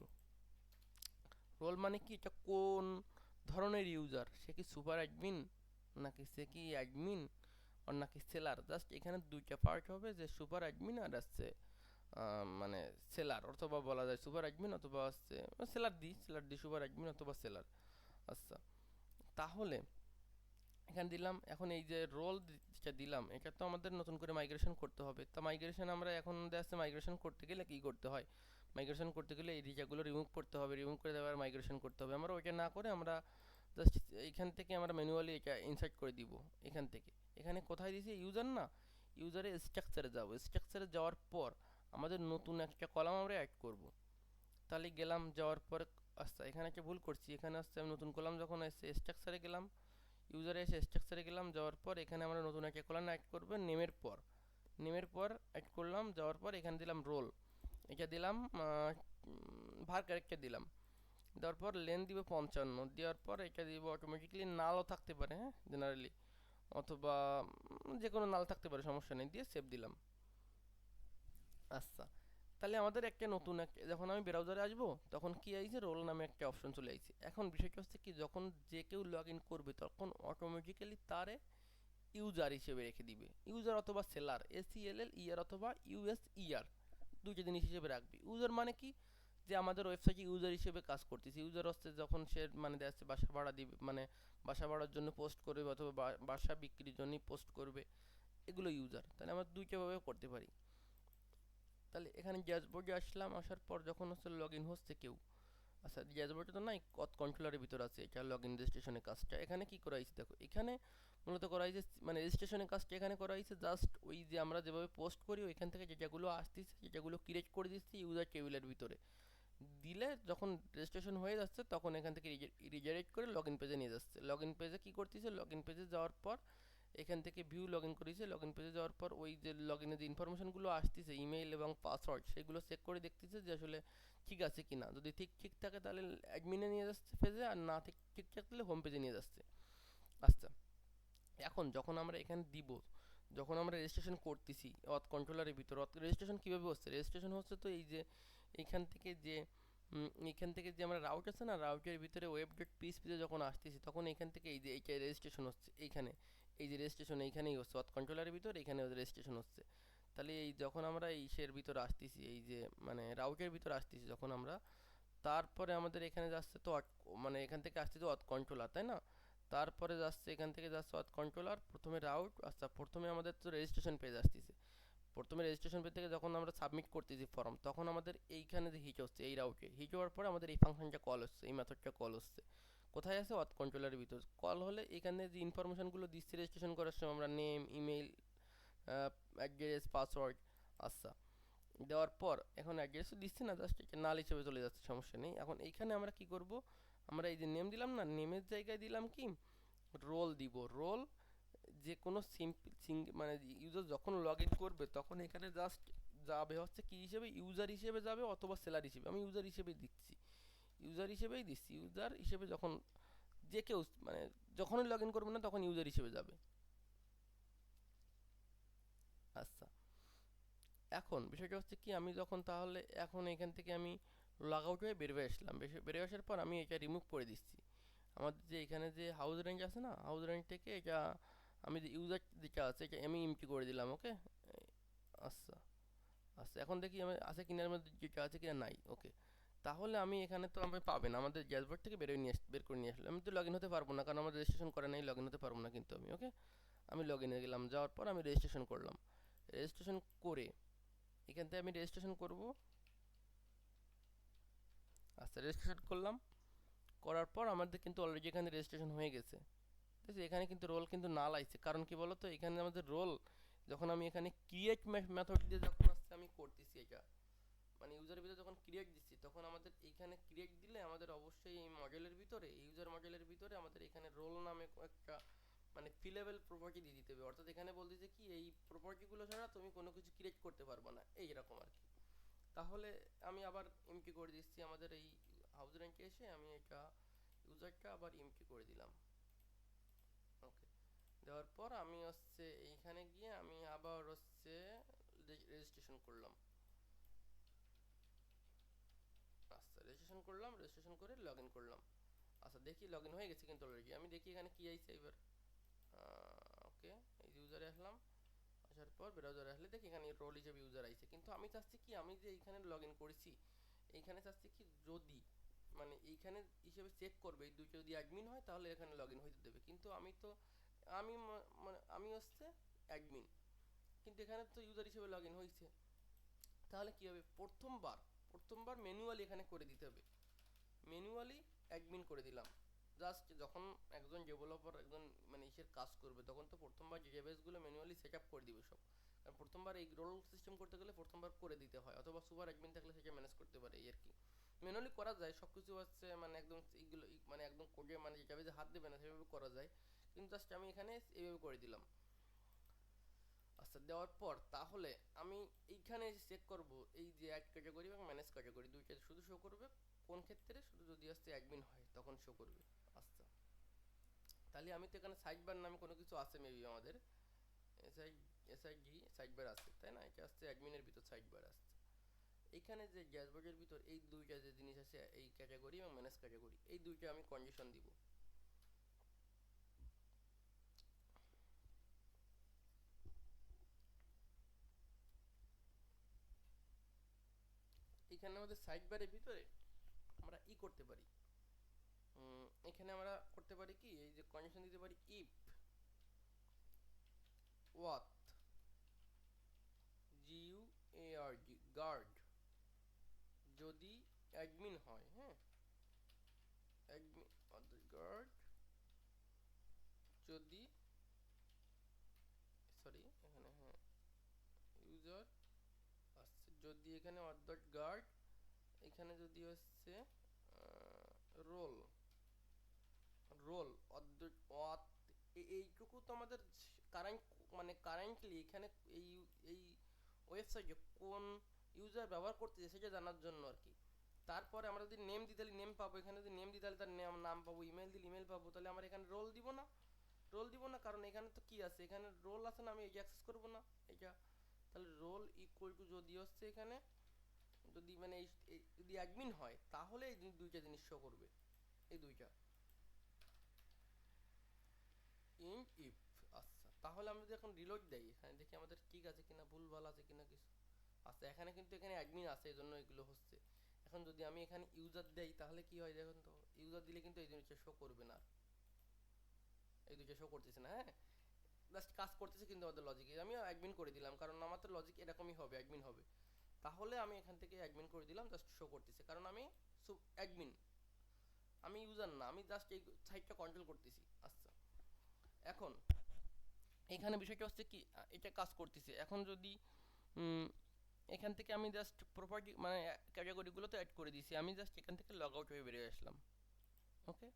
[SPEAKER 1] রোল মানে কি, এটা কোন ধরনের ইউজার, সে কি সুপার অ্যাডমিন নাকি সে কি অ্যাডমিন আর নাকি সেলার। জাস্ট এখানে দুইটা পার্ট হবে, যে সুপার অ্যাডমিন আর আছে মানে সেলার, অথবা বলা যায় সুপার অ্যাডমিন অথবা হচ্ছে সেলার দি সুপার অ্যাডমিন অথবা সেলার। আচ্ছা, তাহলে এখানে দিলাম। এখন এই যে রোল যেটা দিলাম এটা তো আমাদের নতুন করে মাইগ্রেশন করতে হবে। তা মাইগ্রেশন আমরা এখন দেখা মাইগ্রেশন করতে গেলে কি করতে হয়, মাইগ্রেশন করতে গেলে এই রিজাগুলো রিমুভ করতে হবে, রিমুভ করে দেওয়ার মাইগ্রেশন করতে হবে। আমরা ওইটা না করে আমরা জাস্ট এইখান থেকে আমরা ম্যানুয়ালি এটা ইনসার্ট করে দিব। এখান থেকে এখানে কোথায় দিয়েছি ইউজার না, ইউজারে স্ট্রাকচারে যাব, স্ট্রাকচারে যাওয়ার পর আমাদের নতুন একটা কলাম আমরা অ্যাড করব। তাহলে গেলাম, যাওয়ার পর আচ্ছা এখানে একটা ভুল করছি, এখানে আসছে আমি নতুন কলাম যখন এসে স্ট্রাকচারে গেলাম, ইউজারে এসে স্ট্রাকচারে গেলাম, যাওয়ার পর এখানে আমরা নতুন একটা কলাম অ্যাড করব নেমের পর, নেমের পর অ্যাড করলাম, যাওয়ার পর এখানে দিলাম রোল, এটা দিলাম ভার ক্যারেক্টার দিলাম, দেওয়ার পর লেন দিব 55, দেওয়ার পর এটা দিব অটোমেটিকলি নালও থাকতে পারে, হ্যাঁ জেনারেলি, অথবা যে কোনো নাল থাকতে পারে, সমস্যা নেই, দিয়ে সেভ দিলাম। আচ্ছা, তাহলে আমাদের একটা নতুন একটা, যখন আমি ব্রাউজারে আসবো তখন কি আইছে, রোল নামে একটা অপশন চলে আইছে। এখন বিষয়টা হচ্ছে কি, যখন যে কেউ লগ ইন করবে তখন অটোমেটিক্যালি তারে ইউজার হিসেবে রেখে দিবে, ইউজার অথবা সেলার, এসিএলএল ইয়ার অথবা ইউএস ইয়ার, দুইটা জিনিস হিসেবে রাখবে। ইউজার মানে কি, যে আমাদের ওয়েবসাইটে ইউজার হিসেবে কাজ করতেছে। ইউজার হচ্ছে যখন সে মানে দেখা যাচ্ছে বাসা ভাড়া দিবে, মানে বাসা ভাড়ার জন্য পোস্ট করবে অথবা বাসা বিক্রির জন্যই পোস্ট করবে, এগুলো ইউজার। তাহলে আমরা দুইটা ভাবে করতে পারি। তাহলে এখানে ড্যাশবোর্ডে আসলাম, আসার পর যখন হচ্ছে লগ ইন হচ্ছে কেউ, আচ্ছা ড্যাশবোর্ডে তো নাই, কন্ট্রোলারের ভিতর আছে এটা লগ ইন রেজিস্ট্রেশনের কাজটা। এখানে কি করা হয়েছে দেখো, এখানে মূলত করা হয়েছে মানে রেজিস্ট্রেশনের কাজটা এখানে করা হয়েছে জাস্ট ওই যে আমরা যেভাবে পোস্ট করি ওইখান থেকে যেটাগুলো আসতেছে যেটাগুলো ক্রিয়েট করে দিচ্ছি ইউজার টেবিলের ভিতরে দিলে, যখন রেজিস্ট্রেশন হয়ে যাচ্ছে তখন এখান থেকে রিজারেক্ট করে লগ ইন পেজে নিয়ে যাচ্ছে। লগ ইন পেজে কী করতেছে, লগ ইন পেজে যাওয়ার পর এখান থেকে ভিউ লগ ইন করেছে, লগ ইন পেজে যাওয়ার পর ওই যে লগ ইনের যে ইনফরমেশনগুলো আসতেছে ইমেইল এবং পাসওয়ার্ড, সেগুলো চেক করে দেখতেছে যে আসলে ঠিক আছে কি না। যদি ঠিক ঠিক থাকে তাহলে অ্যাডমিনে নিয়ে যাচ্ছে পেজে, আর না ঠিক ঠিক থাকলে হোম পেজে নিয়ে যাচ্ছে। আচ্ছা, এখন যখন আমরা এখানে দিব, যখন আমরা রেজিস্ট্রেশন করতেছি অথ কন্ট্রোলারের ভিতর, রেজিস্ট্রেশন কীভাবে হচ্ছে, রেজিস্ট্রেশন হচ্ছে তো এই যে এইখান থেকে যে আমরা রাউট আছে না, রাউটের ভিতরে ওয়েব ডট পিএইচপিতে যখন আসতেছি তখন এখান থেকে এই যে এইটা রেজিস্ট্রেশন হচ্ছে এইখানে, এই যে রেজিস্ট্রেশন এইখানেই হচ্ছে অথ কন্ট্রোলারের ভিতর, এখানে রেজিস্ট্রেশন হচ্ছে। তাহলে এই যখন আমরা ইসের ভিতর আসতেছি, এই যে মানে রাউটের ভিতর আসতেছি যখন আমরা, তারপরে আমাদের এখানে যাচ্ছে তো মানে এখান থেকে আসছে তো অথ কন্ট্রোলার তাই না, তারপরে যাচ্ছে এখান থেকে যাচ্ছে অথ কন্ট্রোলার, প্রথমে রাউট। আচ্ছা, প্রথমে আমাদের তো রেজিস্ট্রেশন পেজ আসতেছে, প্রথমে রেজিস্ট্রেশন পেজ থেকে যখন আমরা সাবমিট করতেছি ফর্ম, তখন আমাদের এইখানে যে হিট হচ্ছে এই রাউটে, হিট হওয়ার পরে আমাদের এই ফাংশনটা কল হচ্ছে, এই মেথডটা কল হচ্ছে। কোথায় আছে, অথ কন্ট্রোলারের ভিতর কল হলে এখানে যে ইনফরমেশনগুলো দিচ্ছে রেজিস্ট্রেশন করার সময় আমরা, নেম, ইমেল, অ্যাড্রেস, পাসওয়ার্ড, আচ্ছা দেওয়ার পর এখন অ্যাড্রেসও দিচ্ছি না, জাস্ট এটা নাল হিসেবে চলে যাচ্ছে, সমস্যা নেই। এখন এইখানে আমরা কি করব, আমরা এই যে নেম দিলাম না, নেমের জায়গায় দিলাম কি রোল দিব, রোল। যে কোনো মানে ইউজার যখন লগ ইন করবে তখন এখানে জাস্ট যাবে হচ্ছে কি হিসেবে, ইউজার হিসেবে যাবে অথবা সেলার হিসেবে, আমি ইউজার হিসেবেই দিচ্ছি, ইউজার হিসেবেই দিচ্ছি, ইউজার হিসেবে যখন যে কেউ মানে যখনই লগ ইন করবে না তখন ইউজার হিসেবে যাবে। আচ্ছা, এখন বিষয়টা হচ্ছে কি, আমি যখন তাহলে এখন এখান থেকে আমি লগ আউট হয়ে বের হয়ে আসলাম, বের হয়ে আসার পর আমি এটা রিমুভ করে দিচ্ছি। আমাদের যে এখানে যে হাউস রেঞ্জ আছে না, হাউস রেঞ্জ থেকে এটা আমি যে ইউজার যেটা আছে এটা আমি এমটি করে দিলাম, ওকে। আচ্ছা, আচ্ছা এখন দেখি আমি আছে কিনার মধ্যে যেটা আছে কিনা, নাই, ওকে। তাহলে আমি এখানে তো আমি পাবেন আমাদের ড্যাশবোর্ড থেকে বের করে নিয়ে আসলাম। আমি তো লগ ইন হতে পারবো না কারণ আমার রেজিস্ট্রেশন করে নাই, লগ ইন হতে পারবো না কিন্তু আমি, ওকে। আমি লগ ইনে গেলাম, যাওয়ার পর আমি রেজিস্ট্রেশন করলাম, রেজিস্ট্রেশন করে এখান থেকে আমি রেজিস্ট্রেশন করব। আচ্ছা, রেজিস্ট্রেশন করলাম। করার পর আমাদের কিন্তু অলরেডি এখানে রেজিস্ট্রেশন হয়ে গেছে। ঠিক আছে, এখানে কিন্তু রোল কিন্তু নাল আইছে, কারণ কি বলতো, এখানে আমাদের রোল যখন আমি এখানে ক্রিয়েট মেথড দিয়ে যখন আসছে আমি করতেছি এটা, মানে ইউজারের ভিতরে যখন ক্রিয়েট দিচ্ছি তখন আমাদের এইখানে ক্রিয়েট দিলে আমাদের অবশ্যই এই মডেলের ভিতরে, ইউজার মডেলের ভিতরে আমাদের এখানে রোল নামে একটা মানে ফিলেবল প্রপার্টি দিয়ে দিতে হবে। অর্থাৎ এখানে বলতেছে কি এই প্রপার্টিগুলো ছাড়া তুমি কোনো কিছু ক্রিয়েট করতে পারবে না, এইরকম আর কি। তাহলে আমি আবার এমটি করে দিচ্ছি আমাদের এই হাউস র্যাঙ্কে এসে আমি এটা ইউজারটা আবার এমটি করে দিলাম। ওকে, দেওয়ার পর আমি হচ্ছে এইখানে গিয়ে আমি আবার হচ্ছে রেজিস্ট্রেশন করলাম। আচ্ছা, রেজিস্ট্রেশন করলাম, রেজিস্ট্রেশন করে লগ ইন করলাম। আচ্ছা, দেখি লগ ইন হয়ে গেছে কিন্তু অলরেডি। আমি দেখি এখানে কি আইছে এবার। ওকে, এই ইউজারে আসলাম। আসার পর ব্রাউজারে আসলে দেখি এখানে রোল হিসেবে ইউজার আইছে, কিন্তু আমি চাচ্ছি কি আমি যে এইখানে লগ ইন করেছি এইখানে চাচ্ছি কি যদি মানে এইখানে হিসেবে চেক করবে এই দুইটা যদি অ্যাডমিন হয় তাহলে এখানে লগ ইন হইতে দেবে, কিন্তু আমি তো মানে আমি হচ্ছে অ্যাডমিন, কিন্তু এখানে তো ইউজার হিসেবে লগ ইন হয়েছে। তাহলে কি হবে, প্রথমবার ম্যানুয়ালি এখানে করে দিতে হবে। ম্যানুয়ালি অ্যাডমিন করে দিলাম। জাস্ট যখন একজন ডেভেলপার একজন মানে ইসের কাজ করবে তখন তো প্রথমবার ডেটাবেসগুলো ম্যানুয়ালি সেট আপ করে দিবে সব, কারণ প্রথমবার এই রোল সিস্টেম করতে গেলে প্রথমবার করে দিতে হয়, অথবা সুপার অ্যাডমিন থাকলে সেটা ম্যানেজ করতে পারে এই আর কি। ম্যানুয়ালি করা যায় সব কিছু হচ্ছে মানে একদম এইগুলো মানে একদম কোডে মানে ডেটাবেসে হাত দেবে না সেভাবে করা যায়, কিন্তু জাস্ট আমি এখানে এইভাবে করে দিলাম। আচ্ছা, দেওয়ার পর তাহলে আমি এইখানে চেক করব এই যে অ্যাড ক্যাটাগরি এবং ম্যানেজ ক্যাটাগরি দুইটা শুধু শো করবে কোন ক্ষেত্রে, শুধু যদি আসছে অ্যাডমিন হয় তখন শো করবে। আচ্ছা, তাহলে আমি তো এখানে সাইড বার নামে কোনো কিছু আছে মেবি আমাদের, এসআই এসআইডি সাইড বার আছে তাই না, এটা আসছে অ্যাডমিনের ভিতর সাইড বার আসছে। এইখানে যে ড্যাশবোর্ডের ভিতর এই দুইটা যে জিনিস আছে এই ক্যাটাগরি এবং ম্যানেজ ক্যাটাগরি এই দুইটা আমি কন্ডিশন দিব। এখানে আমাদের সাইড বারের ভিতরে আমরা করতে পারি, এখানে আমরা করতে পারি কি এই যে কন্ডিশন দিতে পারি ইফ ওয়াথ জিইউআরডি গার্ড যদি অ্যাডমিন হয়, হ্যাঁ অ্যাডমিন গার্ড যদি সরি এখানে হ্যাঁ ইউজার আসছে যদি এখানে অর্ডার গার্ড এখানে যদি হচ্ছে রোল রোল অর্ডার এইটুকু তো আমাদের কারেন্ট মানে কারেন্টলি এখানে এই এই ওয়েবসাইটে কোন ইউজার ব্যবহার করতেছে সেটা জানার জন্য আর কি। তারপরে আমরা যদি নেম দিই তাহলে নেম পাবো, এখানে যদি নেম দিই তাহলে তার নাম পাবো, ইমেল দিলে ইমেল পাবো, তাহলে আমার এখানে রোল দিব না, রোল দিব না কারণ এখানে তো কি আছে এখানে রোল আছে না, আমি এটা অ্যাক্সেস করবো না এটা। তাহলে রোল ইকুয়াল টু যদি হচ্ছে এখানে যদি মানে যদি অ্যাডমিন হয় তাহলে এই দুইটা জিনিস শো করবে, এই দুইটা ইন্ট ইফ। আচ্ছা, তাহলে আমরা যদি এখন রিলোড দেই এখানে দেখি আমাদের ঠিক আছে কিনা ভুলভাল আছে কিনা কিছু। আচ্ছা, এখানে কিন্তু এখানে অ্যাডমিন আছে এই জন্য এগুলো হচ্ছে। এখন যদি আমি এখানে ইউজার দেই তাহলে কি হয় দেখুন তো, ইউজার দিলে কিন্তু এই জিনিসটা শো করবে না, এই দুইটা শো করতেছে না। হ্যাঁ, জাস্ট কাজ করতেছে কিন্তু আমাদের লজিকে আমি অ্যাডমিন করে দিলাম কারণ আমার তো লজিক এরকমই হবে অ্যাডমিন হবে। তাহলে আমি এখান থেকে অ্যাডমিন করে দিলাম, জাস্ট শো করতেছে কারণ আমি অ্যাডমিন, আমি ইউজার না, আমি জাস্ট এই সাইটটা কন্ট্রোল করতেছি। আচ্ছা, এখন এখানে বিষয়টা হচ্ছে কি এটা কাজ করতেছে। এখন যদি এখান থেকে আমি জাস্ট প্রপার্টি মানে ক্যাটাগরিগুলোতে অ্যাড করে দিয়েছি, আমি জাস্ট এখান থেকে লগ আউট হয়ে বেরিয়ে আসলাম। ওকে,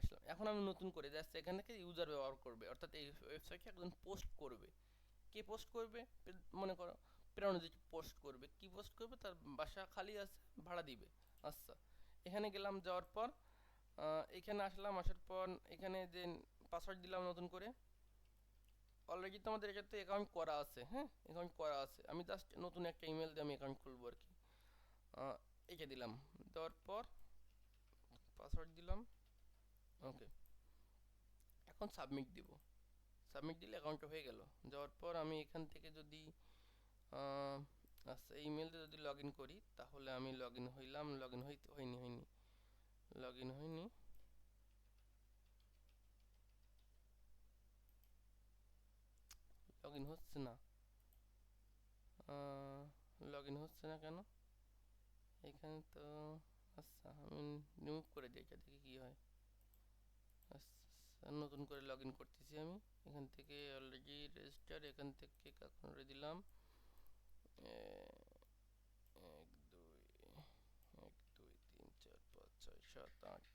[SPEAKER 1] আসলাম। এখন আমি নতুন করে জাস্ট এখান থেকে ইউজার ব্যবহার করবে, অর্থাৎ এই ওয়েবসাইটে একজন পোস্ট করবে। কে পোস্ট করবে, মনে করো প্রেরণজিৎ পোস্ট করবে, কি পোস্ট করবে, তার বাসা খালি আছে ভাড়া দিবে। আচ্ছা, এখানে গেলাম, যাওয়ার পর এখানে আসলাম, আসার পর এখানে যে পাসওয়ার্ড দিলাম নতুন করে, অলরেডি তো আমাদের এটাতে অ্যাকাউন্ট করা আছে, হ্যাঁ অ্যাকাউন্ট করা আছে, আমি জাস্ট নতুন একটা ইমেল দিয়ে আমি অ্যাকাউন্ট খুলবো আর কি। এটা দিলাম, দেওয়ার পর পাসওয়ার্ড দিলাম। ওকে, এখন সাবমিট দিব। সাবমিট দিলে অ্যাকাউন্টটা হয়ে গেল। যাওয়ার পর আমি এখান থেকে যদি আচ্ছা ইমেল দিয়ে যদি লগ ইন করি তাহলে আমি লগ ইন হইলাম, লগ ইন হয়নি লগ ইন হয়নি। লগ ইন হচ্ছে না। লগ ইন হচ্ছে না কেন? এখানে তো আচ্ছা আমি রিমুভ করে দিই, এটা দেখি কি হয়। আচ্ছা নতুন করে লগ ইন করতেছি আমি। এখান থেকে অলরেডি রেজিস্টার, এখান থেকে কখন দিলাম, এক দুই, এক দুই তিন চার পাঁচ ছয় সাত আট,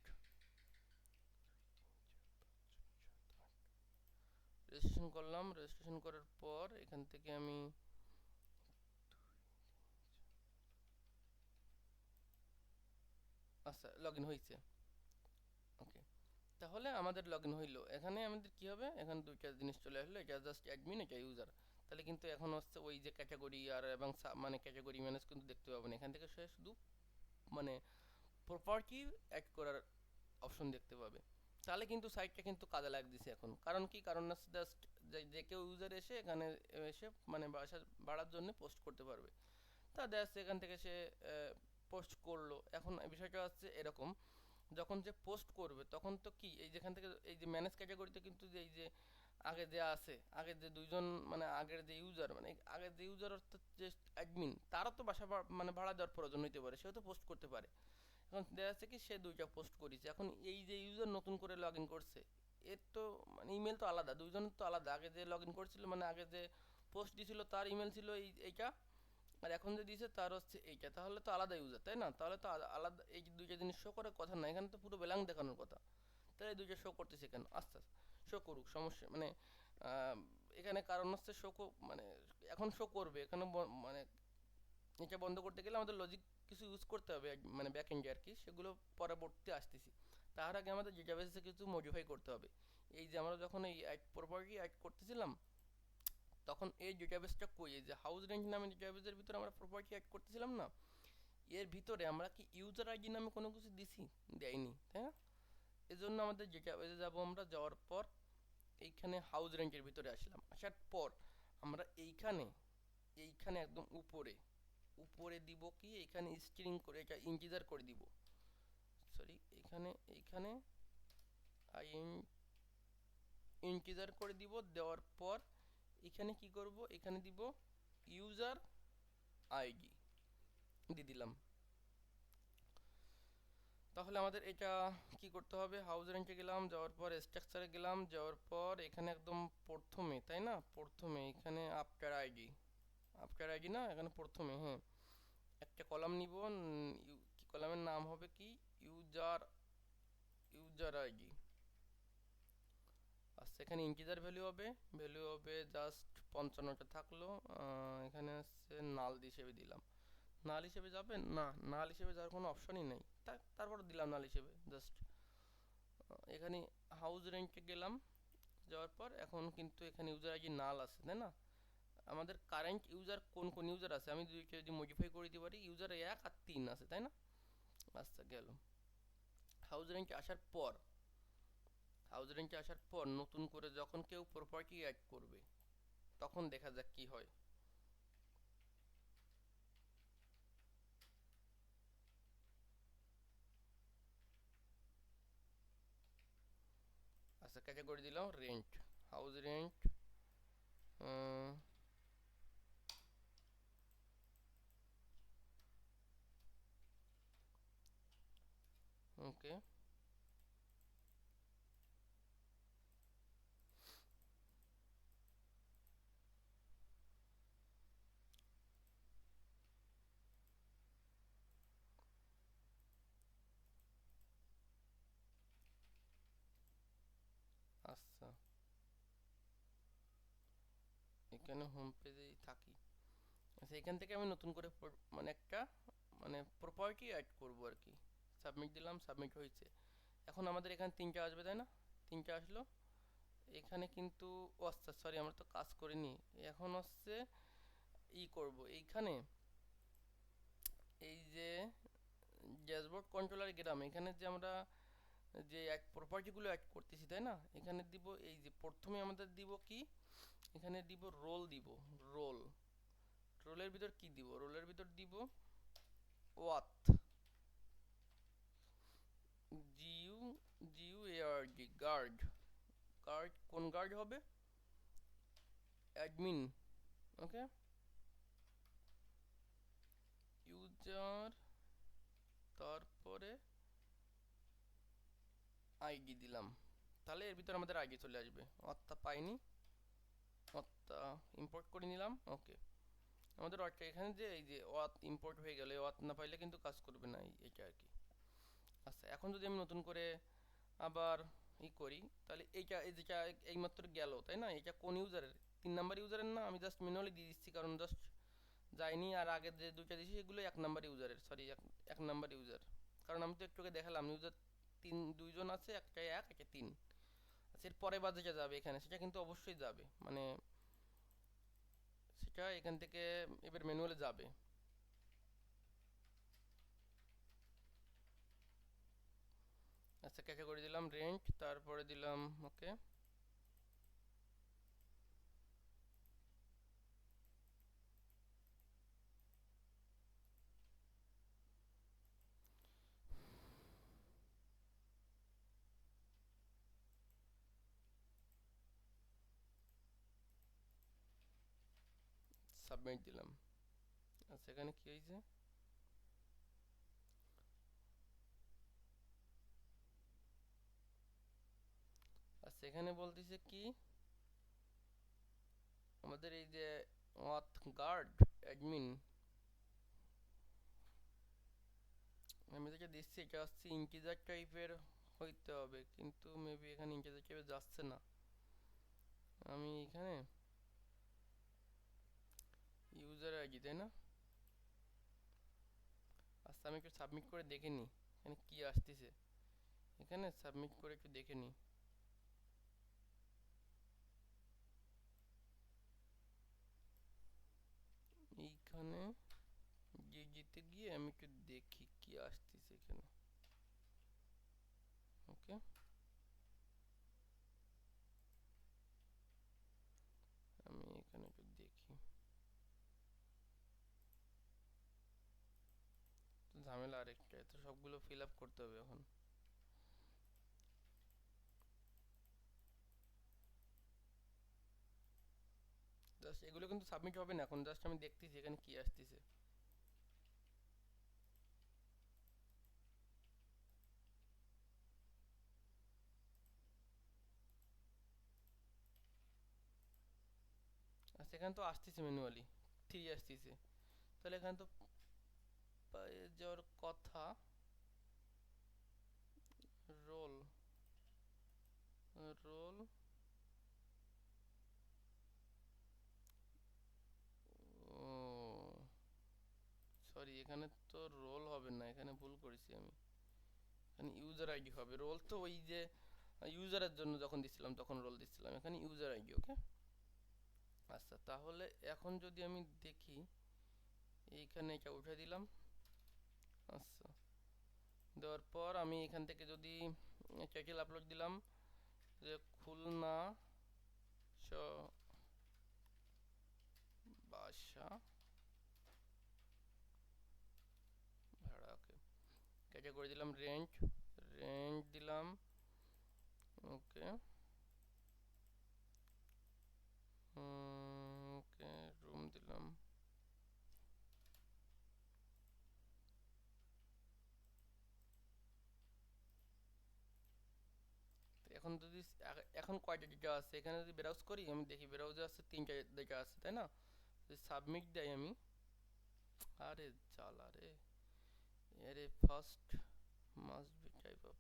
[SPEAKER 1] রেজিস্ট্রেশন করলাম। রেজিস্ট্রেশন করার পর এখান থেকে আমি আচ্ছা লগ ইন হয়েছে। ওকে, তাহলে আমাদের লগ ইন হইলো। এখানে আমাদের কি হবে, এখানে দুইটা জিনিস চলে আসলো, এটা জাস্ট অ্যাডমিন, এটা ইউজার। তাহলে কিন্তু এখন হচ্ছে ওই যে ক্যাটাগরি আর এবং মানে ক্যাটাগরি ম্যানেজ কিন্তু দেখতে পাবেন, এখান থেকে সে শুধু মানে প্রপার্টি অ্যাড করার অপশন দেখতে পাবে। তাহলে কিন্তু সাইটটা কিন্তু কাজে লাগতেছে এখন। কারণ কি, কারণ জাস্ট যে কেউ ইউজার এসে এখানে এসে মানে বাসা বাড়ার জন্য পোস্ট করতে পারবে। তা দেখা এখান থেকে সে পোস্ট করলো। এখন বিষয়টা হচ্ছে এরকম, যখন যে পোস্ট করবে তখন তো কি এই যেখান থেকে এই যে ম্যানেজ ক্যাটাগরিতে কিন্তু যে এই যে আগে যে আছে, আগের যে দুইজন মানে আগের যে ইউজার মানে আগের যে ইউজার অর্থাৎ যে অ্যাডমিন, তারও তো বাসা মানে ভাড়া দেওয়ার প্রয়োজন হইতে পারে, সেও তো পোস্ট করতে পারে। এখন দেখা যাচ্ছে কি সে দুইটা পোস্ট করেছে, এখন এই যে ইউজার নতুন করে লগ ইন করছে, এর তো মানে ইমেল তো আলাদা, দুইজনের তো আলাদা। আগে যে লগ ইন করছিল মানে আগে যে পোস্ট দিছিল তার ইমেল ছিল এইটা, আর এখন যে দিয়েছে তার হচ্ছে এইটা, তাহলে তো আলাদা ইউজার তাই না? তাহলে তো আলাদা এই দুইটা জিনিস শো করার কথা না, এখানে তো পুরো ব্ল্যাঙ্ক দেখানোর কথা। তাহলে এই দুইটা শো করতেছে কেন? আস্তে আস্তে শো করুক, সমস্যা মানে আহ, এখানে কারণ হচ্ছে শো মানে এখন শো করবে এখানে মানে এটা বন্ধ করতে গেলে আমাদের লজিক কিছু ইউজ করতে হবে, মানে ব্যাক এন্ডে আর কি, সেগুলো পরবর্তী আসতেছি। তার আগে আমাদের ডেটাবেসে কিছু মডিফাই করতে হবে। এই যে আমরা যখন এই অ্যাড প্রপার্টি অ্যাড করতেছিলাম, তখন এই ডেটাবেসটা কই, এই যে হাউস রেঞ্জ নামে ডেটাবেসের ভিতরে আমরা প্রপার্টি অ্যাড করতেছিলাম না, এর ভিতরে আমরা কি ইউজার আইডি নামে কোনো কিছু দিছি? দেয়নি, তাই না? এজন্য আমাদের ডেটাবেসে যাব, আমরা যাওয়ার পর এইখানে হাউস রেঞ্জের ভিতরে আসলাম। আসার পর আমরা এইখানে এইখানে একদম উপরে উপরে দিব কি, এখানে স্ট্রিং করে এটা ইন্টিজার করে দিব। সরি, এখানে এইখানে আই ইন্টিজার করে দিব। দেওয়ার পর এখানে কি করব, এখানে দিব ইউজার আইডি দিয়ে দিলাম। তাহলে আমাদের এটা কি করতে হবে, হাউস রেন্টে গেলাম, যাওয়ার পর স্ট্রাকচারে গেলাম, যাওয়ার পর এখানে একদম প্রথমে, তাই না, প্রথমে এখানে আফটার আইডি, আফটার আইডি না, এখানে প্রথমে, হ্যাঁ, একটা কলাম নিব। কি কলামের নাম হবে কি, ইউজার ইউজার আইডি। আচ্ছা এখানে ইন্টিজার ভ্যালু হবে, ভ্যালু হবে জাস্ট 55টা থাকলো। এখানে হচ্ছে নাল হিসেবে দিলাম। নাল হিসেবে যাবে না, নাল হিসেবে যাওয়ার কোনো অপশনই নেই, তারপর দিলাম নাল হিসেবে জাস্ট। এখানে হাউস রেন্টে গেলাম, যাওয়ার পর এখন কিন্তু এখানে ইউজার আইডি নাল আছে, তাই না? আমাদের কারেন্ট ইউজার কোন কোন ইউজার আছে, আমি যদি মডিফাই করে দিতে পারি, ইউজার 1 আর 3 আছে, তাই না? আচ্ছা গেল। হাউস রেন্টে আসার পর, হাউস রেন্টে আসার পর নতুন করে যখন কেউ প্রপার্টি অ্যাড করবে তখন দেখা যাক কি হয়। আচ্ছা ক্যাটাগরি দিলাম রেন্ট, হাউস রেন্ট, ওকে। আচ্ছা এখানে হোম পেজেই থাকি। আচ্ছা এখান থেকে আমি নতুন করে মানে একটা মানে প্রপার্টি অ্যাড করব আর কি। সাবমিট দিলাম, সাবমিট হয়েছে। এখন আমাদের এখানে 3টা আসবে, তাই না? 3টা আসলো। এখানে কিন্তু ও আচ্ছা সরি, আমরা তো কাজ করিনি। এখন হচ্ছে ই করব এইখানে, এই যে ড্যাশবোর্ড কন্ট্রোলার গেলাম, এখানে যে আমরা যে এক প্রপার্টিগুলো অ্যাড করতেছি, তাই না? এখানে দিব এই যে প্রথমে আমাদের দিব কি, এখানে দিব রোল, দিব রোল। রোলের ভিতর কি দিব, রোলের ভিতর দিব ওয়াথ, G U, G U A R D, guard. Guard কোন গার্ড হবে, অ্যাডমিন। ওকে, ইউজার তারপরে আইডি দিলাম, তাহলে এর ভিতরে আমাদের আইডি চলে আসবে। অতটা পাইনি, অতটা ইম্পোর্ট করে নিলাম। ওকে, আমাদের অতটা এখানে যে এই যে অত ইম্পোর্ট হয়ে গেলে, অত না পাইলে কিন্তু কাজ করবে না এটা আর কি। আচ্ছা, এখন যদি আমি নতুন করে আবার করি, তাহলে এইটা এই যেটা এইমাত্র গেল, তাই না? এটা কোন ইউজারের? 3 নাম্বার ইউজারের না? আমি জাস্ট ম্যানুয়ালি দিয়ে দিচ্ছি কারণ জাস্ট যায়নি। আর আগের যে দুইটা দিয়েছি সেগুলো 1 নাম্বার ইউজারের, সরি 1 নাম্বার ইউজার। কারণ আমি তো একটু আগে দেখালাম ইউজার দুইজন আছে, একটা 1 একটা 3। আচ্ছা, এর পরে বাদ যেটা যাবে এখানে সেটা কিন্তু অবশ্যই যাবে, মানে সেটা এখান থেকে এবার ম্যানুয়ালে যাবে। আচ্ছা, ক্যাটাগরি দিলাম রেন্ট, তারপরে দিলাম ওকে। সাবমিট দিলাম। আচ্ছা, এখানে কি হয়েছে? আচ্ছা, এখানে বলতেছে কি আমাদের এই যে অথ গার্ড অ্যাডমিন, আমি যেটা দিচ্ছি এটা হচ্ছে ইন্টিজার টাইপের হইতে হবে, কিন্তু মেবি এখানে ইন্টিজার টাইপের যাচ্ছে না। আমি এখানে ইউজার আইডি, তাই না? আচ্ছা, আমি একটু সাবমিট করে দেখে নিই এখানে কি আসতেছে। এখানে সাবমিট করে একটু দেখে নিই। এইখানে জিতে গিয়ে আমি একটু দেখি কি আসতেছে এখানে। ওকে, আমি এখানে একটু দেখি। তো ঝামেলা আরেকটা, তো সবগুলো ফিল আপ করতে হবে এখন। জাস্ট এগুলো কিন্তু সাবমিট হবে না এখন, জাস্ট আমি দেখতেছি এখানে কি আসতেছে। আচ্ছা, এখানে তো আসতেছে ম্যানুয়ালি 3 আসতেছে, তাহলে এখানে তো পেয়ে যাওয়ার কথা। রোল, রোল, ও সরি, এখানে তো রোল হবে না, এখানে ভুল করেছি আমি। এখানে ইউজার আইডি হবে। রোল তো ওই যে ইউজারের জন্য যখন দিচ্ছিলাম তখন রোল দিচ্ছিলাম, এখানে ইউজার আইডি। ওকে, আচ্ছা তাহলে এখন যদি আমি দেখি এইখানে এটা উঠে দিলাম। আচ্ছা, দেওয়ার পর আমি এখান থেকে যদি টাইটেল আপলোড দিলাম যে খুলনা বাসা ভাড়া। ওকে, ক্যাটাগরি দিলাম রেন্ট, রেন্ট দিলাম। ওকে, ওকে, রুম দিলাম। এখন যদি এখন কয়টা ডেটা আছে এখানে যদি ব্রাউজ করি, আমি দেখি ব্রাউজে আছে 3টা ডেটা আছে, তাই না? যদি সাবমিট দেয় আমি, আরে জ্বালা রে, আরে first must be type of,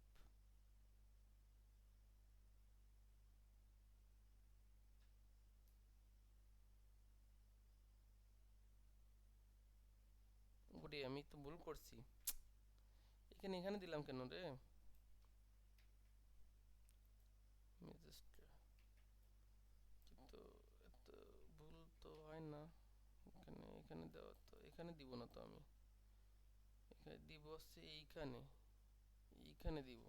[SPEAKER 1] ওরে আমি তো ভুল করছি। এখানে এখানে দিলাম কেন রে? আমি জাস্ট, তো এত ভুল তো হয় না। এখানে এখানে দেওয়া তো এখানে দিব না তো আমি, এখানে দিব হচ্ছে এইখানে, এইখানে দিব,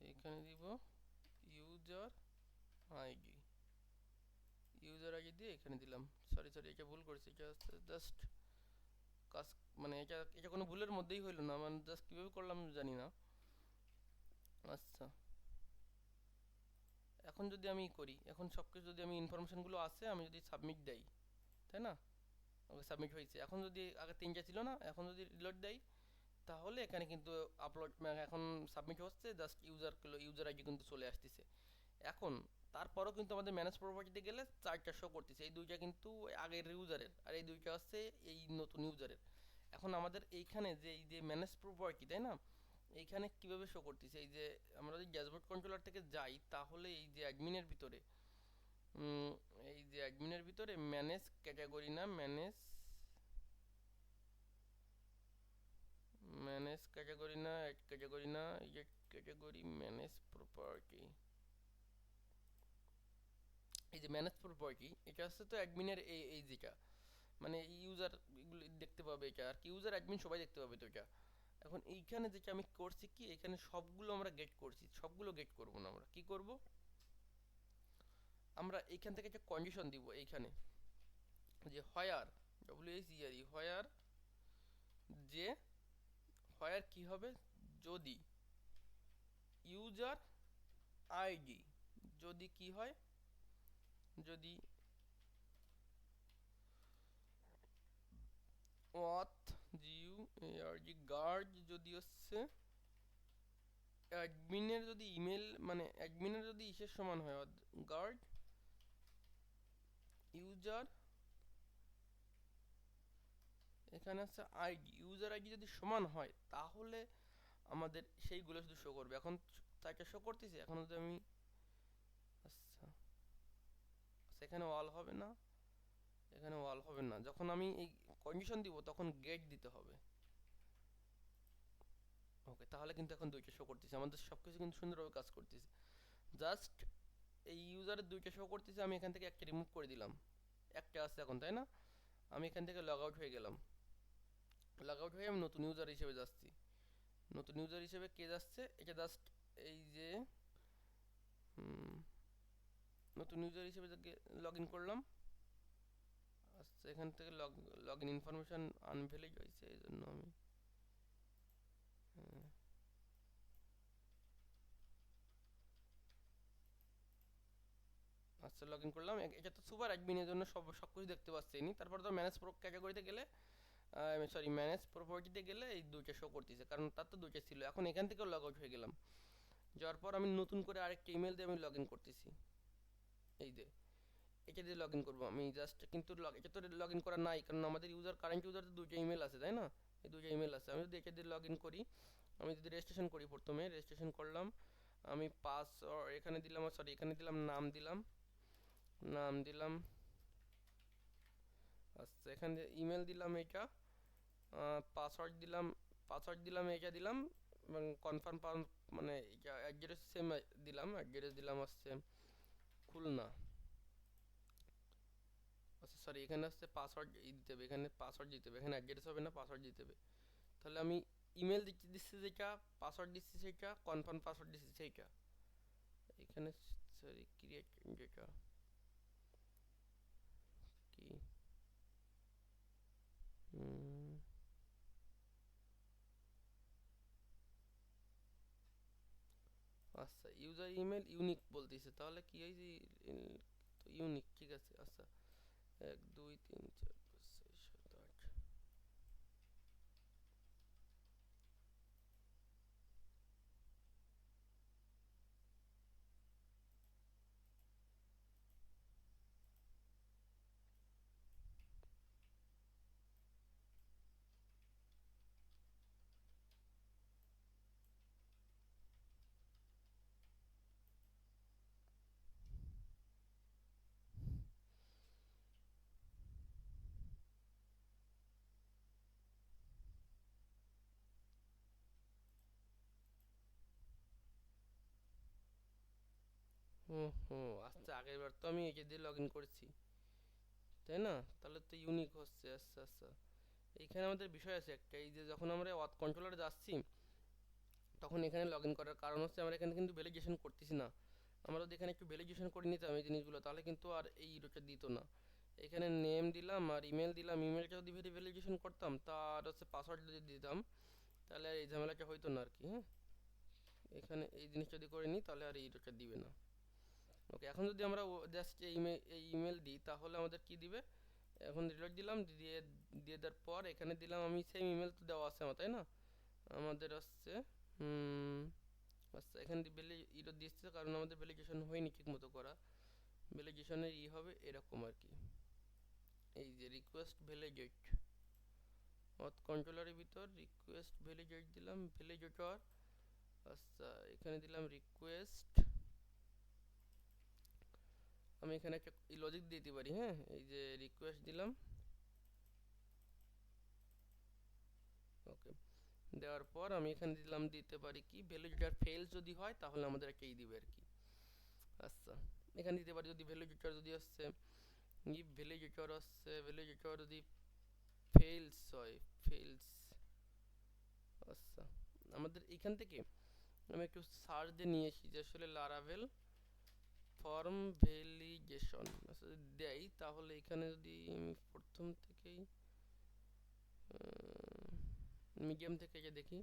[SPEAKER 1] এইখানে দিব ইউজার আইডি, ইউজার আইডি দিয়ে এখানে দিলাম। সরি সরি, এটা ভুল করেছি, এটা হচ্ছে জাস্ট কাজ, মানে এটা এটা কোনো ভুলের মধ্যেই হইলো না, মানে জাস্ট কীভাবে করলাম জানি না। আচ্ছা, এখন যদি আমি করি, এখন সব কিছু যদি আমি ইনফরমেশনগুলো আছে আমি যদি সাবমিট দেই, তাই না? সাবমিট হয়েছে। এখন যদি আগে তিনটা ছিল না, এখন যদি রিলোড দেয় তাহলে এখানে কিন্তু আপলোড এখন সাবমিট হচ্ছে, জাস্ট ইউজার আইডি কিন্তু চলে আসতেছে এখন। তারপরও কিন্তু আমাদের ম্যানেজ প্রপার্টিতে গেলে চারটা শো করতেছে, এই দুইটা কিন্তু আগের ইউজারের, আর এই দুইটা হচ্ছে এই নতুন ইউজারের। এখন আমাদের এইখানে যে এই যে ম্যানেজ প্রপার্টি, তাই না, এইখানে কিভাবে শো করতেছে, এই যে আমরা যদি ড্যাশবোর্ড কন্ট্রোলার থেকে যাই তাহলে এই যে অ্যাডমিনের ভিতরে উম, এই যে অ্যাডমিনের ভিতরে ম্যানেজ ক্যাটাগরি না, ম্যানেজ ক্যাটাগরি না, অ্যাড ক্যাটাগরি না, এই যে ক্যাটাগরি ম্যানেজ প্রপার্টি, এই যে ম্যানেজ প্রপার্টি এটা হচ্ছে তো অ্যাডমিনের এই যেটা মানে ইউজার এগুলো দেখতে পাবে, এটা আর কি ইউজার অ্যাডমিন সবাই দেখতে পাবে তো এটা। এখন এইখানে যেটা আমি করছি কি, এখানে সবগুলো আমরা গেট করছি, সবগুলো গেট করব না, আমরা কি করব, আমরা এইখান থেকে একটা কন্ডিশন দিব এইখানে, যে হোয়ার, ডব্লিউ হোয়ার, যে হোয়ার কি হবে, যদি ইউজার আইডি, যদি কি হয়, যদি অথ গার্ড যদি হচ্ছে অ্যাডমিনের যদি ইমেল মানে অ্যাডমিনের যদি ইসের সমান হয়, গার্ড ইউজার, এখানে হচ্ছে আইডি, ইউজার আইডি যদি সমান হয় তাহলে আমাদের সেইগুলো শুধু শো করবে। এখন চারটা শো করতেছে, এখন যদি আমি আচ্ছা আচ্ছা, এখানে ওয়াল হবে না, এখানে ওয়াল হবে না, যখন আমি এই কন্ডিশন দিব তখন গেট দিতে হবে। ওকে, তাহলে কিন্তু এখন দুইটা শো করতেছে, আমাদের সবকিছু কিন্তু সুন্দরভাবে কাজ করতেছে। জাস্ট এই ইউজারের দুইটা শো করতেছে, আমি এখান থেকে একটা রিমুভ করে দিলাম, একটা আছে এখন, তাই না, আমি এখান থেকে লগ আউট হয়ে গেলাম, লগ আউট হয়ে আমি নতুন ইউজার হিসেবে যাচ্ছি। নতুন ইউজার হিসেবে কে যাচ্ছে, এটা জাস্ট এই যে নতুন ইউজার হিসেবে লগ ইন করলাম। আচ্ছা, এখান থেকে লগ ইন ইনফরমেশন আনভ্যালিড হয়েছে, এই জন্য আমি হ্যাঁ, আচ্ছা লগ ইন করলাম, এটা তো সুপার অ্যাডমিনের জন্য সব কিছু দেখতে পাচ্ছি নি। তারপর তো ম্যানেজ প্রো ক্যাটাগরিতে গেলে, সরি ম্যানেজ প্রপার্টিতে গেলে এই দুইটা শো করতেছে, কারণ তার তো দুইটা ছিল। এখন এখান থেকেও লগ আউট হয়ে গেলাম, যাওয়ার পর আমি নতুন করে আরেকটা ইমেল দিয়ে আমি লগ ইন করতেছি, এই যে এটা দিয়ে লগ ইন করবো আমি জাস্ট, কিন্তু এটা তো লগ ইন করা নাই, কারণ আমাদের কারেন্ট ইউজার তো দুইটা ইমেল আছে, তাই না, এই দুইটা ইমেল আছে। আমি যদি এটা দিয়ে লগ ইন করি, আমি যদি রেজিস্ট্রেশন করি, প্রথমে রেজিস্ট্রেশন করলাম, আমি এখানে দিলাম, সরি এখানে দিলাম নাম দিলাম, নাম দিলাম, আচ্ছা এখানে ইমেল দিলাম এটা, পাসওয়ার্ড দিলাম, এটা দিলাম, এবং কনফার্ম মানে এটা অ্যাড্রেস সেম দিলাম, অ্যাড্রেস দিলাম হচ্ছে খুলনা। আচ্ছা সরি, এখানে হচ্ছে পাসওয়ার্ড দিতে হবে, এখানে পাসওয়ার্ড দিতে হবে, এখানে অ্যাড্রেস হবে না, পাসওয়ার্ড দিতে হবে। তাহলে আমি ইমেল দিচ্ছি যেটা, পাসওয়ার্ড দিচ্ছি সেটা, কনফার্ম পাসওয়ার্ড দিচ্ছি সেইটা, এখানে সরি ক্রিয়েট যেটা কি হুম, আচ্ছা ইউজার ইমেল ইউনিক বলতেছে, তাহলে কি হয়েছে, তো ইউনিক ঠিক আছে। আচ্ছা 1 2 3 4 5 6 7 8, হুম হুম, আচ্ছা আগের বার তো আমি এটা দিয়ে লগ ইন করেছি, তাই না, তাহলে তো ইউনিক হচ্ছে। আচ্ছা আচ্ছা, এইখানে আমাদের বিষয় আছে একটা, এই যে যখন আমরা অথ কন্ট্রোলারে যাচ্ছি তখন এখানে লগ ইন করার কারণ হচ্ছে আমরা এখানে কিন্তু ভ্যালিডেশন করতেছি না। আমরা যদি এখানে একটু ভ্যালিডেশন করে নিতাম এই জিনিসগুলো, তাহলে কিন্তু আর এই ইরোটা দিত না। এখানে নেম দিলাম আর ইমেল দিলাম, ইমেলটা যদি ভ্যালিডেশন করতাম তার হচ্ছে পাসওয়ার্ড যদি দিতাম, তাহলে আর এই ঝামেলাটা হইতো না আর কি। হ্যাঁ, এখানে এই জিনিসটা যদি করে নিই তাহলে আর এই ইরোটা দিবে না। ওকে, এখন যদি আমরা জাস্ট এই ইমেল দিই তাহলে আমাদের কি দিবে, এখন রিলোড দিলাম, দিয়ে দিয়ে দেওয়ার পর এখানে দিলাম আমি সেম ইমেল তো দেওয়া আছে আমার, তাই না? আমাদের আসছে আচ্ছা, এখানে ইরো দিচ্ছে কারণ আমাদের ভ্যালিডেশন হয়নি ঠিক মতো করা। ভ্যালিডেশনের হবে এরকম আর কি, এই যে রিকোয়েস্ট ভ্যালিডেট অথ কন্ট্রোলারের ভিতর রিকোয়েস্ট ভ্যালিডেট দিলাম ভ্যালিডেটর। আচ্ছা, এখানে দিলাম রিকোয়েস্ট, আমি এখানে একটা লজিক দিতে পারি, হ্যাঁ, এই যে রিকোয়েস্ট দিলাম, ওকে। দেওয়ার পর আমি এখানে দিলাম, দিতে পারি কি ভ্যালিডেটর ফেল যদি হয় তাহলে আমাদের একটা দিবে আর কি। আচ্ছা, এখানে দিতে পারি যদি ভ্যালিডেটর যদি আসছে ইফ ভ্যালিডেটর আসছে ভ্যালিডেটর যদি ফেলস হয় ফেলস। আচ্ছা, আমাদের এখান থেকে আমি একটু সার্চ দিয়ে নিয়ে এসি যে আসলে লারাভেল ফর্ম ভ্যালিডেশন আচ্ছা যদি দেই তাহলে এখানে যদি আমি প্রথম থেকেই মিডিয়াম থেকে যে দেখি,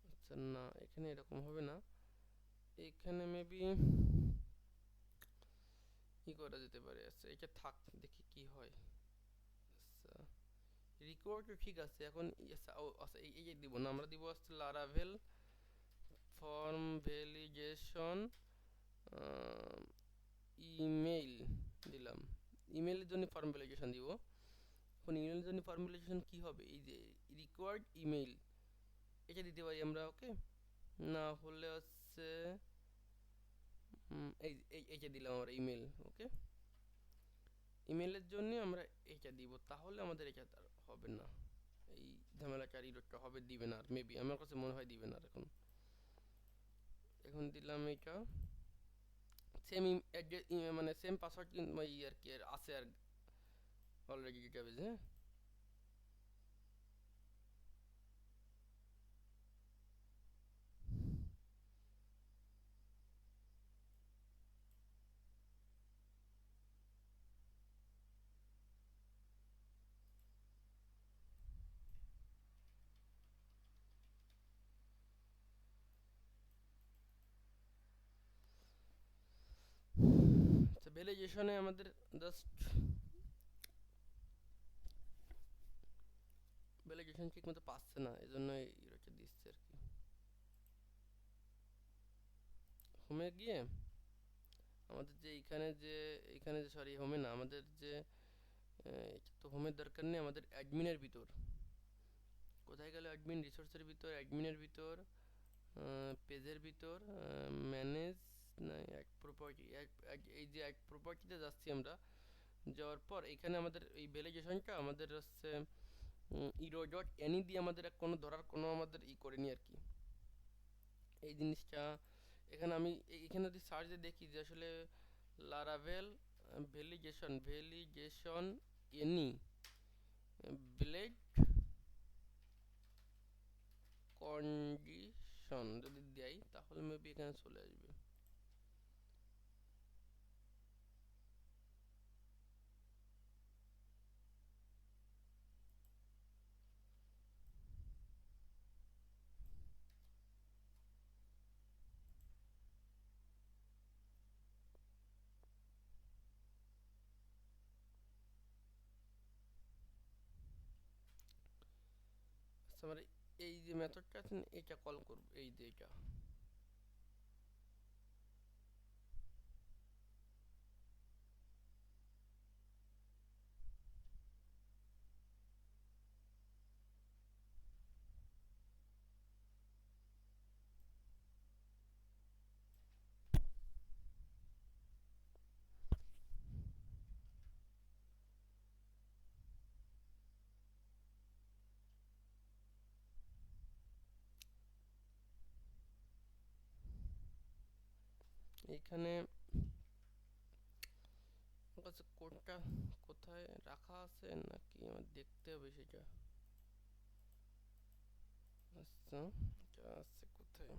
[SPEAKER 1] আচ্ছা না এখানে এরকম হবে না, এখানে মেবি কি করা যেতে পারে। আচ্ছা এটা থাক, দেখি কি হয়। আচ্ছা, রিকোয়ার্ড ঠিক আছে এখন। আচ্ছা আচ্ছা এই যে দিব না, আমরা দিব হচ্ছে লারাভেল ফর্ম ভ্যালিডেশন ইমেইল দিলাম, ইমেইলের জন্য ফর্ম ভ্যালিডেশন দিব। এখন ইমেইলের জন্য ফর্ম ভ্যালিডেশন কি হবে, এই যে রিকোয়ার্ড ইমেইল এটা দিতে পারি আমরা, ওকে। না হলে হচ্ছে এই এইটা দিলাম আমরা ইমেল, ওকে। ইমেলের জন্য আমরা এটা দিব, তাহলে আমাদের এটা আর হবে না, এই ঝামেলাটা আর ইরোডটা হবে, দিবে না আর, মেবি আমার কাছে মনে হয় দিবে না আর এখন। এখন দিলাম এটা সেম মানে সেম পাসওয়ার্ড আর কি আছে আর অলরেডি ডেটাবেজে, হ্যাঁ। আচ্ছা, ভ্যালিডেশনে আমাদের জাস্ট ভ্যালিডেশন ঠিক মতো পাচ্ছে না, এই জন্য ইরোডটা দিচ্ছে আর কি। হোমে গিয়ে আমাদের যে এইখানে যে সরি হোমে না, আমাদের যে এটা তো হোমের দরকার নেই, আমাদের অ্যাডমিনের ভিতর কোথায় গেল, অ্যাডমিন রিসোর্সের ভিতর অ্যাডমিনের ভিতর পেজের ভিতর ম্যানেজ না অ্যাড প্রপার্টি, এই যে অ্যাড প্রপার্টিতে যাচ্ছি আমরা। যাওয়ার পর এখানে আমাদের এই ভ্যালিডেশনটা আমাদের হচ্ছে ইরো ডট এনি দিয়ে আমাদের কোনো ধরার কোনো আমাদের করেনি আর কি এই জিনিসটা। এখানে আমি এখানে যদি সার্চে দেখি যে আসলে Laravel validation any blade condition যদি দেয় তাহলে মেবি এখানে চলে আসবে। আচ্ছা, আমরা এই যে মেথডটা আছে না, এটা কল করব, এই যে এটা এইখানে আমার কাছে কোডটা কোথায় রাখা আছে নাকি আমার দেখতে হবে সেটা। আচ্ছা, এটা আছে কোথায়,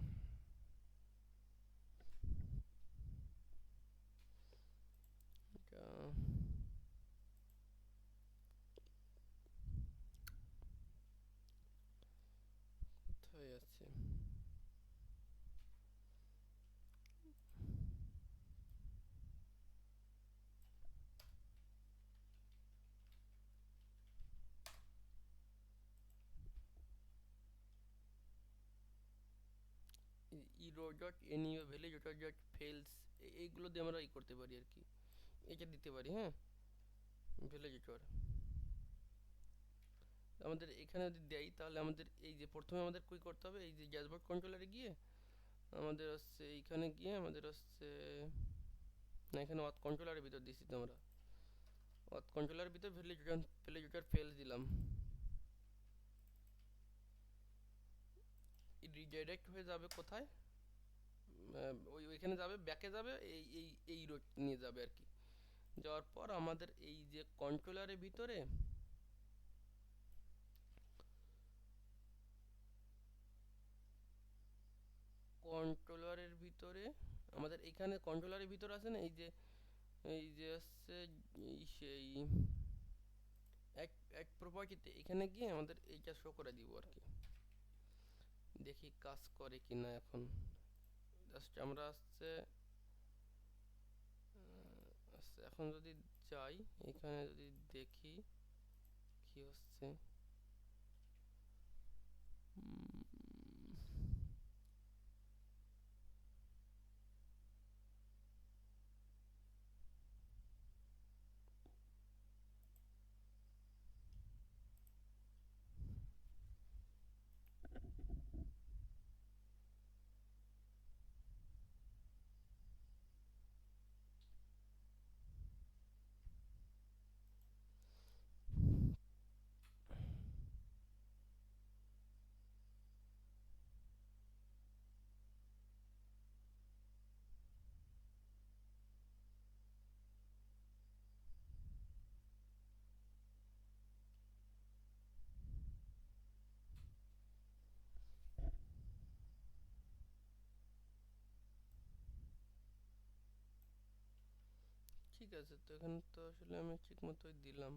[SPEAKER 1] এটা কোথায় আছে, ইরো ডট এনিও ভ্যালিজ ডট ফেলস, এইগুলো দিয়ে আমরা করতে পারি আর কি, এটা দিতে পারি। হ্যাঁ, ভ্যালিডেটর আমাদের এখানে যদি দেই তাহলে আমাদের এই যে প্রথমে আমাদের কি করতে হবে, এই যে ড্যাশবোর্ড কন্ট্রোলারে গিয়ে আমাদের হচ্ছে এইখানে গিয়ে আমাদের হচ্ছে, না এখানে অথ কন্ট্রোলারের ভিতর দিছি তো আমরা, অথ কন্ট্রোলারের ভিতর ভ্যালিডেটর ফেলস দিলাম, রিডাইরেক্ট হয়ে যাবে কোথায়, ওইখানে যাবে, ব্যাকে যাবে, এই রোড নিয়ে যাবে আর কি। যাওয়ার পর আমাদের এই যে কন্ট্রোলারের ভিতরে আমাদের এখানে কন্ট্রোলারের ভিতর আছে না, এই যে হচ্ছে এই সেই এক প্রপার্টিতে এখানে গিয়ে আমাদের এইটা শো করে দিব আর কি। দেখি কাজ করে কিনা এখন। জাস্ট আমরা এখন যদি যাই এখানে যদি দেখি কি হচ্ছে। ঠিক আছে, তো এখানে তো আসলে আমি ঠিক মতোই দিলাম।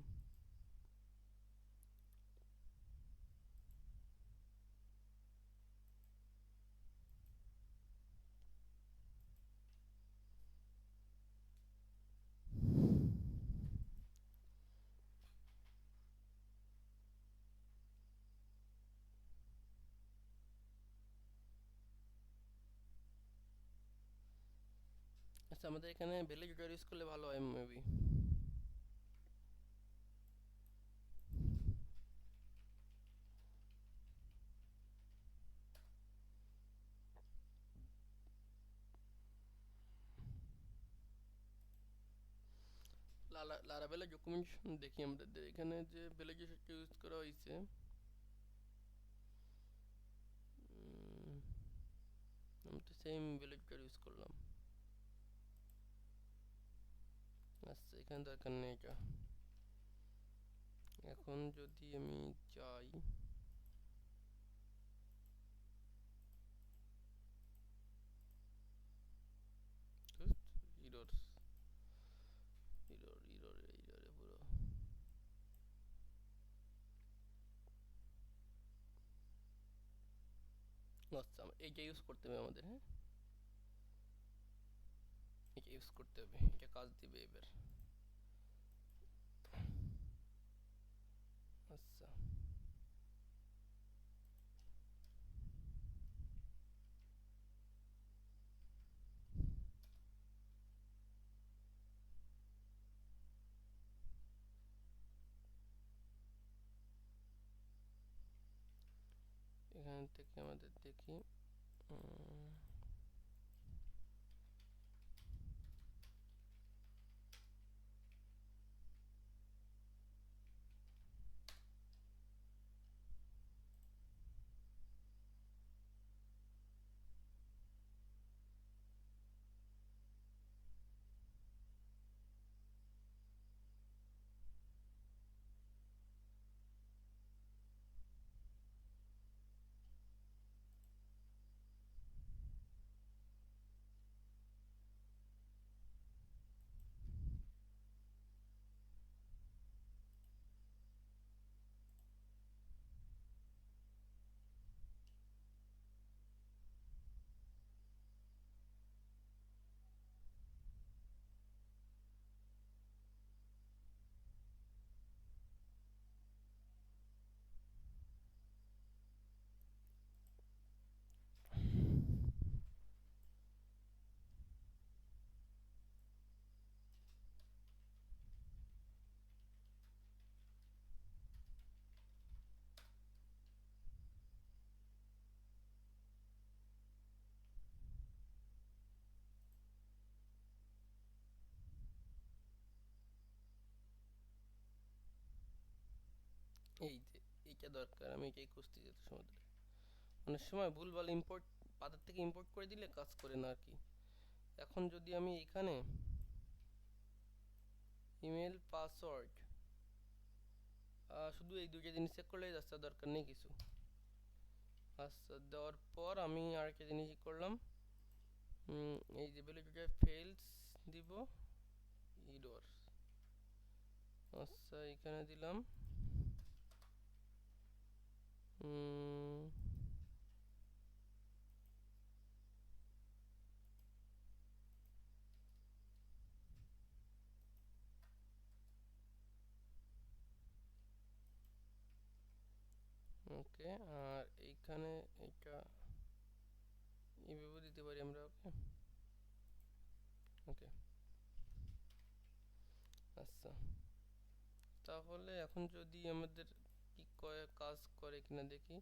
[SPEAKER 1] আচ্ছা, আমাদের এখানে ভ্যালিডেটর ইউজ করলে ভালো হয় মেবি। লারাবেলের ডকুমেন্টেশন দেখি আমাদের এখানে যে ভ্যালিডেটরটা ইউজ করা হয়েছে। আমি তো সেম ভ্যালিডেটর ইউজ করলাম। আচ্ছা, এখানে দরকার নেই এটা। এখন যদি আমি চাই ইরোর ইরোর ইরোর ইরোরে পুরো, আচ্ছা এইটা ইউজ করতে হবে আমাদের। হ্যাঁ, এটা ইউজ করতে হবে, এটা কাজ দিবে এবার। আচ্ছা, এখান থেকে আমাদের দেখি এই যে এইটা দরকার, আমি এটাই খুঁজতে যেতে সময় ধরে। অনেক সময় ভুলভাল ইম্পোর্ট বাজার থেকে ইম্পোর্ট করে দিলে কাজ করে না আর কি। এখন যদি আমি এখানে ইমেল পাসওয়ার্ড শুধু এই দুইটা জিনিস চেক করলেই যাচ্ছে, দরকার নেই কিছু। আচ্ছা, দেওয়ার পর আমি আরেকটা জিনিস করলাম, এই যে ভ্যালিডিটি ফেলস দিব ইরর। আচ্ছা, এখানে দিলাম ওকে। আর এইখানে এটা এইভাবে দিতে পারি আমরা। ওকে ওকে। আচ্ছা, তাহলে এখন যদি আমাদের কি কাজ করে কিনা দেখি।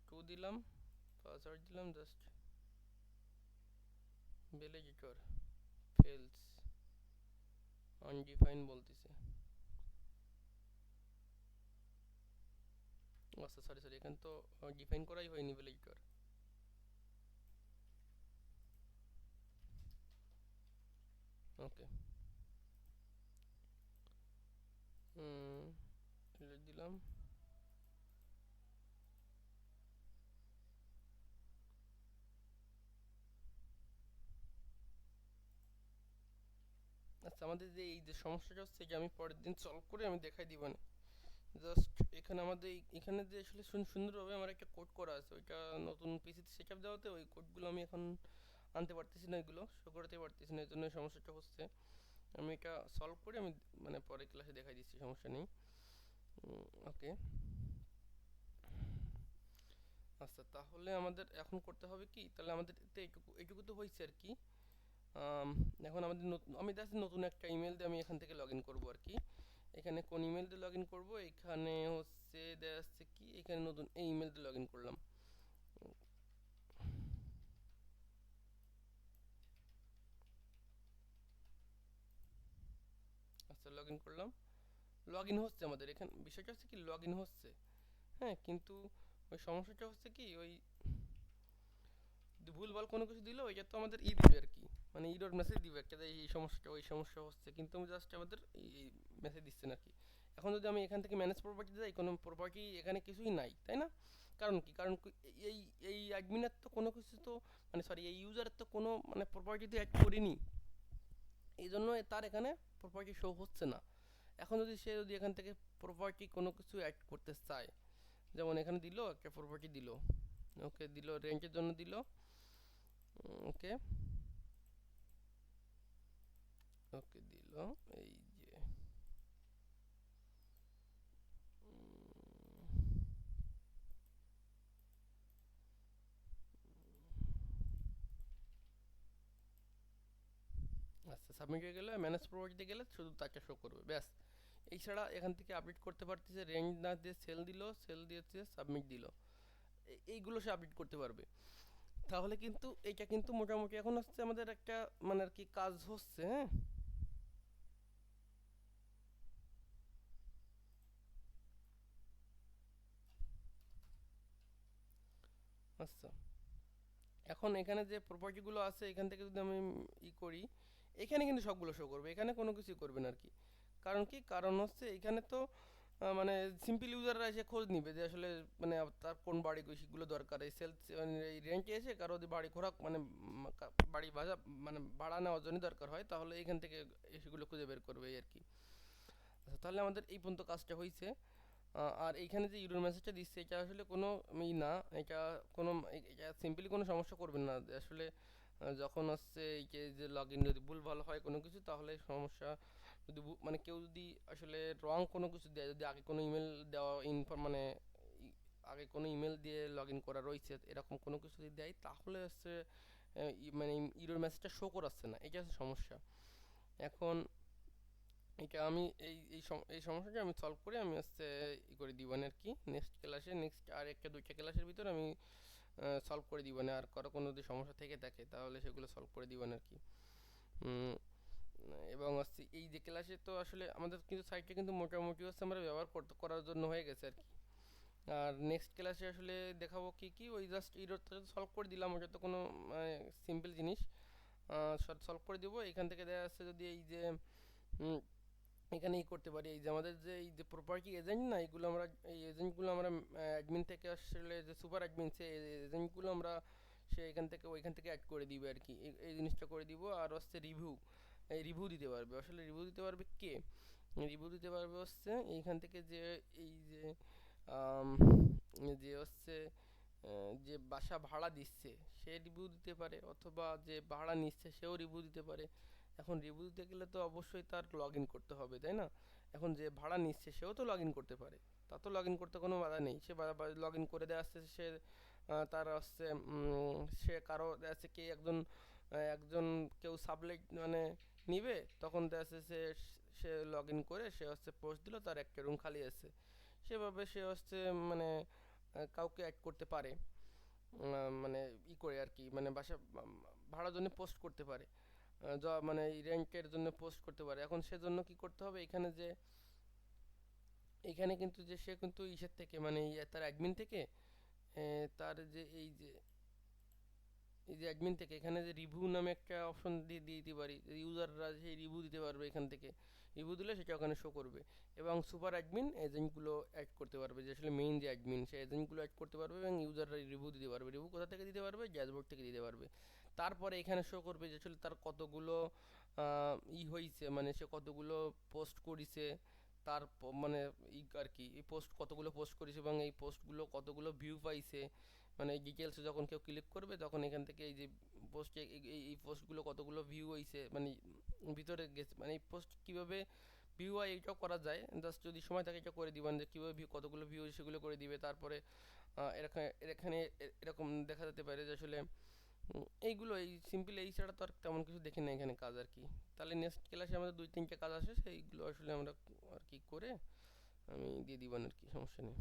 [SPEAKER 1] টু দিলাম, পাসওয়ার্ড দিলাম, জাস্ট ভ্যালিডেটর ফেলস আনডিফাইন বলতেছে। আচ্ছা, সরি সরি, এখানে তো ডিফাইন করাই হয়নি ভ্যালিডেটর। ওকে, দিলাম। আচ্ছা, আমাদের যে এই যে সমস্যাটা হচ্ছে, যে আমি পরের দিন সলভ করে আমি দেখাই দিব না। জাস্ট এখানে আমাদের এখানে যে আসলে সুন্দরভাবে আমার একটা কোড করা আছে, ওইটা নতুন পিসিতে সেট আপ দেওয়াতে ওই কোডগুলো আমি এখন আনতে পারতেছি না, এগুলো শো করতে পারতেছি না, এই জন্য সমস্যাটা হচ্ছে। আমি এটা সলভ করে আমি মানে পরে ক্লাসে দেখাই দিচ্ছি, সমস্যা নেই। ওকে। আচ্ছা, তাহলে আমাদের এখন করতে হবে কি, তাহলে আমাদের এইটুকু এইটুকু তো হয়েছে আর কি। আম, এখন আমাদের আমি জাস্ট নতুন একটা ইমেল দিয়ে আমি এখান থেকে লগ ইন করবো আর কি। এখানে কোন ইমেল দিয়ে লগ ইন করবো, এখানে হচ্ছে দেখা যাচ্ছে কি, এখানে নতুন এই ইমেল দিয়ে লগ ইন করলাম। আচ্ছা, লগ ইন করলাম। লগ ইন হচ্ছে আমাদের এখানে, বিষয়টা হচ্ছে কি লগ ইন হচ্ছে। হ্যাঁ, কিন্তু ওই সমস্যাটা হচ্ছে কি, ওই ভুলভাল কোনো কিছু দিলে ওইটা তো আমাদের দিবে আর কি, মানে ইরর মেসেজ দিবে একটা, যে এই সমস্যাটা ওই সমস্যা হচ্ছে, কিন্তু আমি জাস্ট আমাদের এই মেসেজ দিচ্ছে না কি। এখন যদি আমি এখান থেকে ম্যানেজ প্রপার্টি যাই, কোনো প্রপার্টি এখানে কিছুই নাই, তাই না? কারণ কি, এই এই অ্যাডমিনের তো কোনো কিছু তো, মানে সরি, এই ইউজারের তো কোনো মানে প্রপার্টিতে অ্যাড করিনি, এই জন্য তার এখানে প্রপার্টি শো হচ্ছে না। এখন যদি সে যদি এখান থেকে প্রপার্টি কোনো কিছু অ্যাড করতে চায়, যেমন এখানে দিল একটা প্রপার্টি দিল, ওকে দিল রেন্টের জন্য দিল, ওকে ওকে দিল, এই যে আচ্ছা, সাবমিট হয়ে গেলে ম্যানেজ প্রপার্টিতে গেলে শুধু তাকে শো করবে, ব্যাস। এছাড়া এখান থেকে আপডেট করতে পারতেছে, রেঞ্জ না দিয়ে সেল দিল, সেল দিয়েছে সাবমিট দিল, এইগুলো সে আপডেট করতে পারবে। তাহলে কিন্তু এটা কিন্তু মোটামুটি এখন হচ্ছে আমাদের একটা মানে আর কি কাজ হচ্ছে, হ্যাঁ। আচ্ছা, এখন এখানে যে প্রপার্টিগুলো আছে এখান থেকে যদি আমি করি, এখানে কিন্তু সবগুলো শো করবে, এখানে কোনো কিছু করবে না আর কি। কারণ কি, কারণ হচ্ছে এখানে তো মানে সিম্পল ইউজাররা এসে খোঁজ নিবে যে আসলে মানে তার কোন বাড়ি সেগুলো দরকার, এই সেলস মানে এই রেন্টে এসে কারো যদি বাড়ি ঘোরা মানে বাড়ি ভাড়া মানে ভাড়া নেওয়ার জন্য দরকার হয়, তাহলে এখান থেকে সেগুলো খুঁজে বের করবে এই আর কি। আচ্ছা, তাহলে আমাদের এই পর্যন্ত কাজটা হয়েছে। আর এইখানে যে ইউরোর মেসেজটা দিচ্ছে, এটা আসলে কোনো না, এটা কোনো এটা সিম্পলি কোনো সমস্যা করবেন না, যে আসলে যখন হচ্ছে এই যে লগ ইন যদি ভুল ভালো হয় কোনো কিছু, তাহলে সমস্যা যদি মানে কেউ যদি আসলে রং কোনো কিছু দেয়, যদি আগে কোনো ইমেল দেওয়া মানে ই- আগে কোনো ইমেল দিয়ে লগ ইন করা রয়েছে এরকম কোনো কিছু যদি দেয়, তাহলে হচ্ছে মানে ইউরোর মেসেজটা শো করাচ্ছে না, এটা হচ্ছে সমস্যা। এখন এটা আমি এই সমস্যাটা আমি সলভ করে আমি হচ্ছে করে দিবানে আর কি, নেক্সট ক্লাসে, নেক্সট আর একটা দুইটা ক্লাসের ভিতরে আমি সলভ করে দিবানে, আর কারো কোনো যদি সমস্যা থেকে থাকে তাহলে সেগুলো সলভ করে দিবানে আর কি। উম, এবং হচ্ছে এই যে ক্লাসে তো আসলে আমাদের কিন্তু সাইটটা কিন্তু মোটামুটি হচ্ছে আমরা ব্যবহার করার জন্য হয়ে গেছে আর কি। আর নেক্সট ক্লাসে আসলে দেখাবো কি কি, ওই জাস্ট ইরোরটা সলভ করে দিলাম, ওটা তো কোনো সিম্পল জিনিস, সলভ করে দিব। এখান থেকে দেখা যাচ্ছে যদি এই যে উম, এখানে ই করতে পারি, এই যে আমাদের যে এই যে প্রপার্টি এজেন্ট না, এইগুলো আমরা এই এজেন্টগুলো আমরা অ্যাডমিন থেকে আসলে যে সুপার অ্যাডমিন সে এজেন্টগুলো আমরা সে এখান থেকে ওইখান থেকে অ্যাড করে দিবে আর কি, এই জিনিসটা করে দিব। আর হচ্ছে রিভিউ, এই রিভিউ দিতে পারবে, আসলে রিভিউ দিতে পারবে কে, রিভিউ দিতে পারবে হচ্ছে এইখান থেকে যে এই যে আম, যে হচ্ছে যে বাসা ভাড়া দিচ্ছে সে রিভিউ দিতে পারে, অথবা যে ভাড়া নিচ্ছে সেও রিভিউ দিতে পারে। এখন রিভিউ দিতে গেলে তো অবশ্যই তার লগ ইন করতে হবে, তাই না? এখন যে ভাড়া নিচ্ছে সেও তো লগ ইন করতে পারে, তা তো লগ ইন করতে কোনো বাধা নেই, সে লগ ইন করে দেওয়া আসছে সে, তার হচ্ছে সে কারো আছে কি একজন একজন কেউ সাবলেট মানে নিবে, তখন দেখা যাচ্ছে সে সে লগ ইন করে সে হচ্ছে পোস্ট দিল তার একটা রুম খালি আছে, সেভাবে সে হচ্ছে মানে কাউকে অ্যাড করতে পারে, মানে ই করে আর কি, মানে বাসা ভাড়ার জন্য পোস্ট করতে পারে, মানে রেন্টের জন্য পোস্ট করতে পারে। এখন সেজন্য কি করতে হবে, এখানে যে এখানে কিন্তু যে সে কিন্তু ইসের থেকে মানে তার অ্যাডমিন থেকে তার যে এই যে অ্যাডমিন থেকে এখানে যে রিভিউ নামে একটা অপশন দিয়ে দিয়ে দিতে পারি, ইউজাররা সেই রিভিউ দিতে পারবে এখান থেকে, রিভিউ দিলে সেটা ওখানে শো করবে। এবং সুপার অ্যাডমিন এজেন্টগুলো অ্যাড করতে পারবে, যে আসলে মেইন যে অ্যাডমিন সে এজেন্টগুলো অ্যাড করতে পারবে, এবং ইউজাররা রিভিউ দিতে পারবে, রিভিউ কোথা থেকে দিতে পারবে, ড্যাশবোর্ড থেকে দিতে পারবে। তারপরে এখানে শো করবে যে আসলে তার কতগুলো ই হয়েছে, মানে সে কতগুলো পোস্ট করেছে, তার মানে ই আর কি, এই পোস্ট কতগুলো পোস্ট করেছে এবং এই পোস্টগুলো কতগুলো ভিউ পাইছে, মানে এই ডিটেলসে যখন কেউ ক্লিক করবে তখন এখান থেকে এই যে পোস্টে এই পোস্টগুলো কতগুলো ভিউ হয়েছে, মানে ভিতরে গেছে, মানে এই পোস্ট কীভাবে ভিউ হয় এইটাও করা যায়, জাস্ট যদি সময় থাকে এটা করে দিবেন যে কীভাবে ভিউ কতগুলো ভিউ সেগুলো করে দিবে। তারপরে এখানে এখানে এরকম দেখা যেতে পারে যে আসলে এইগুলো এই সিম্পল এই ছাড়া তো আর তেমন কিছু দেখি না এখানে কাজ আর কি। তাহলে নেক্সট ক্লাসে আমাদের দুই তিনটে কাজ আসে, সেইগুলো আসলে আমরা আর কি করে আমি দিয়ে দিবেন আর কি, সমস্যা নেই।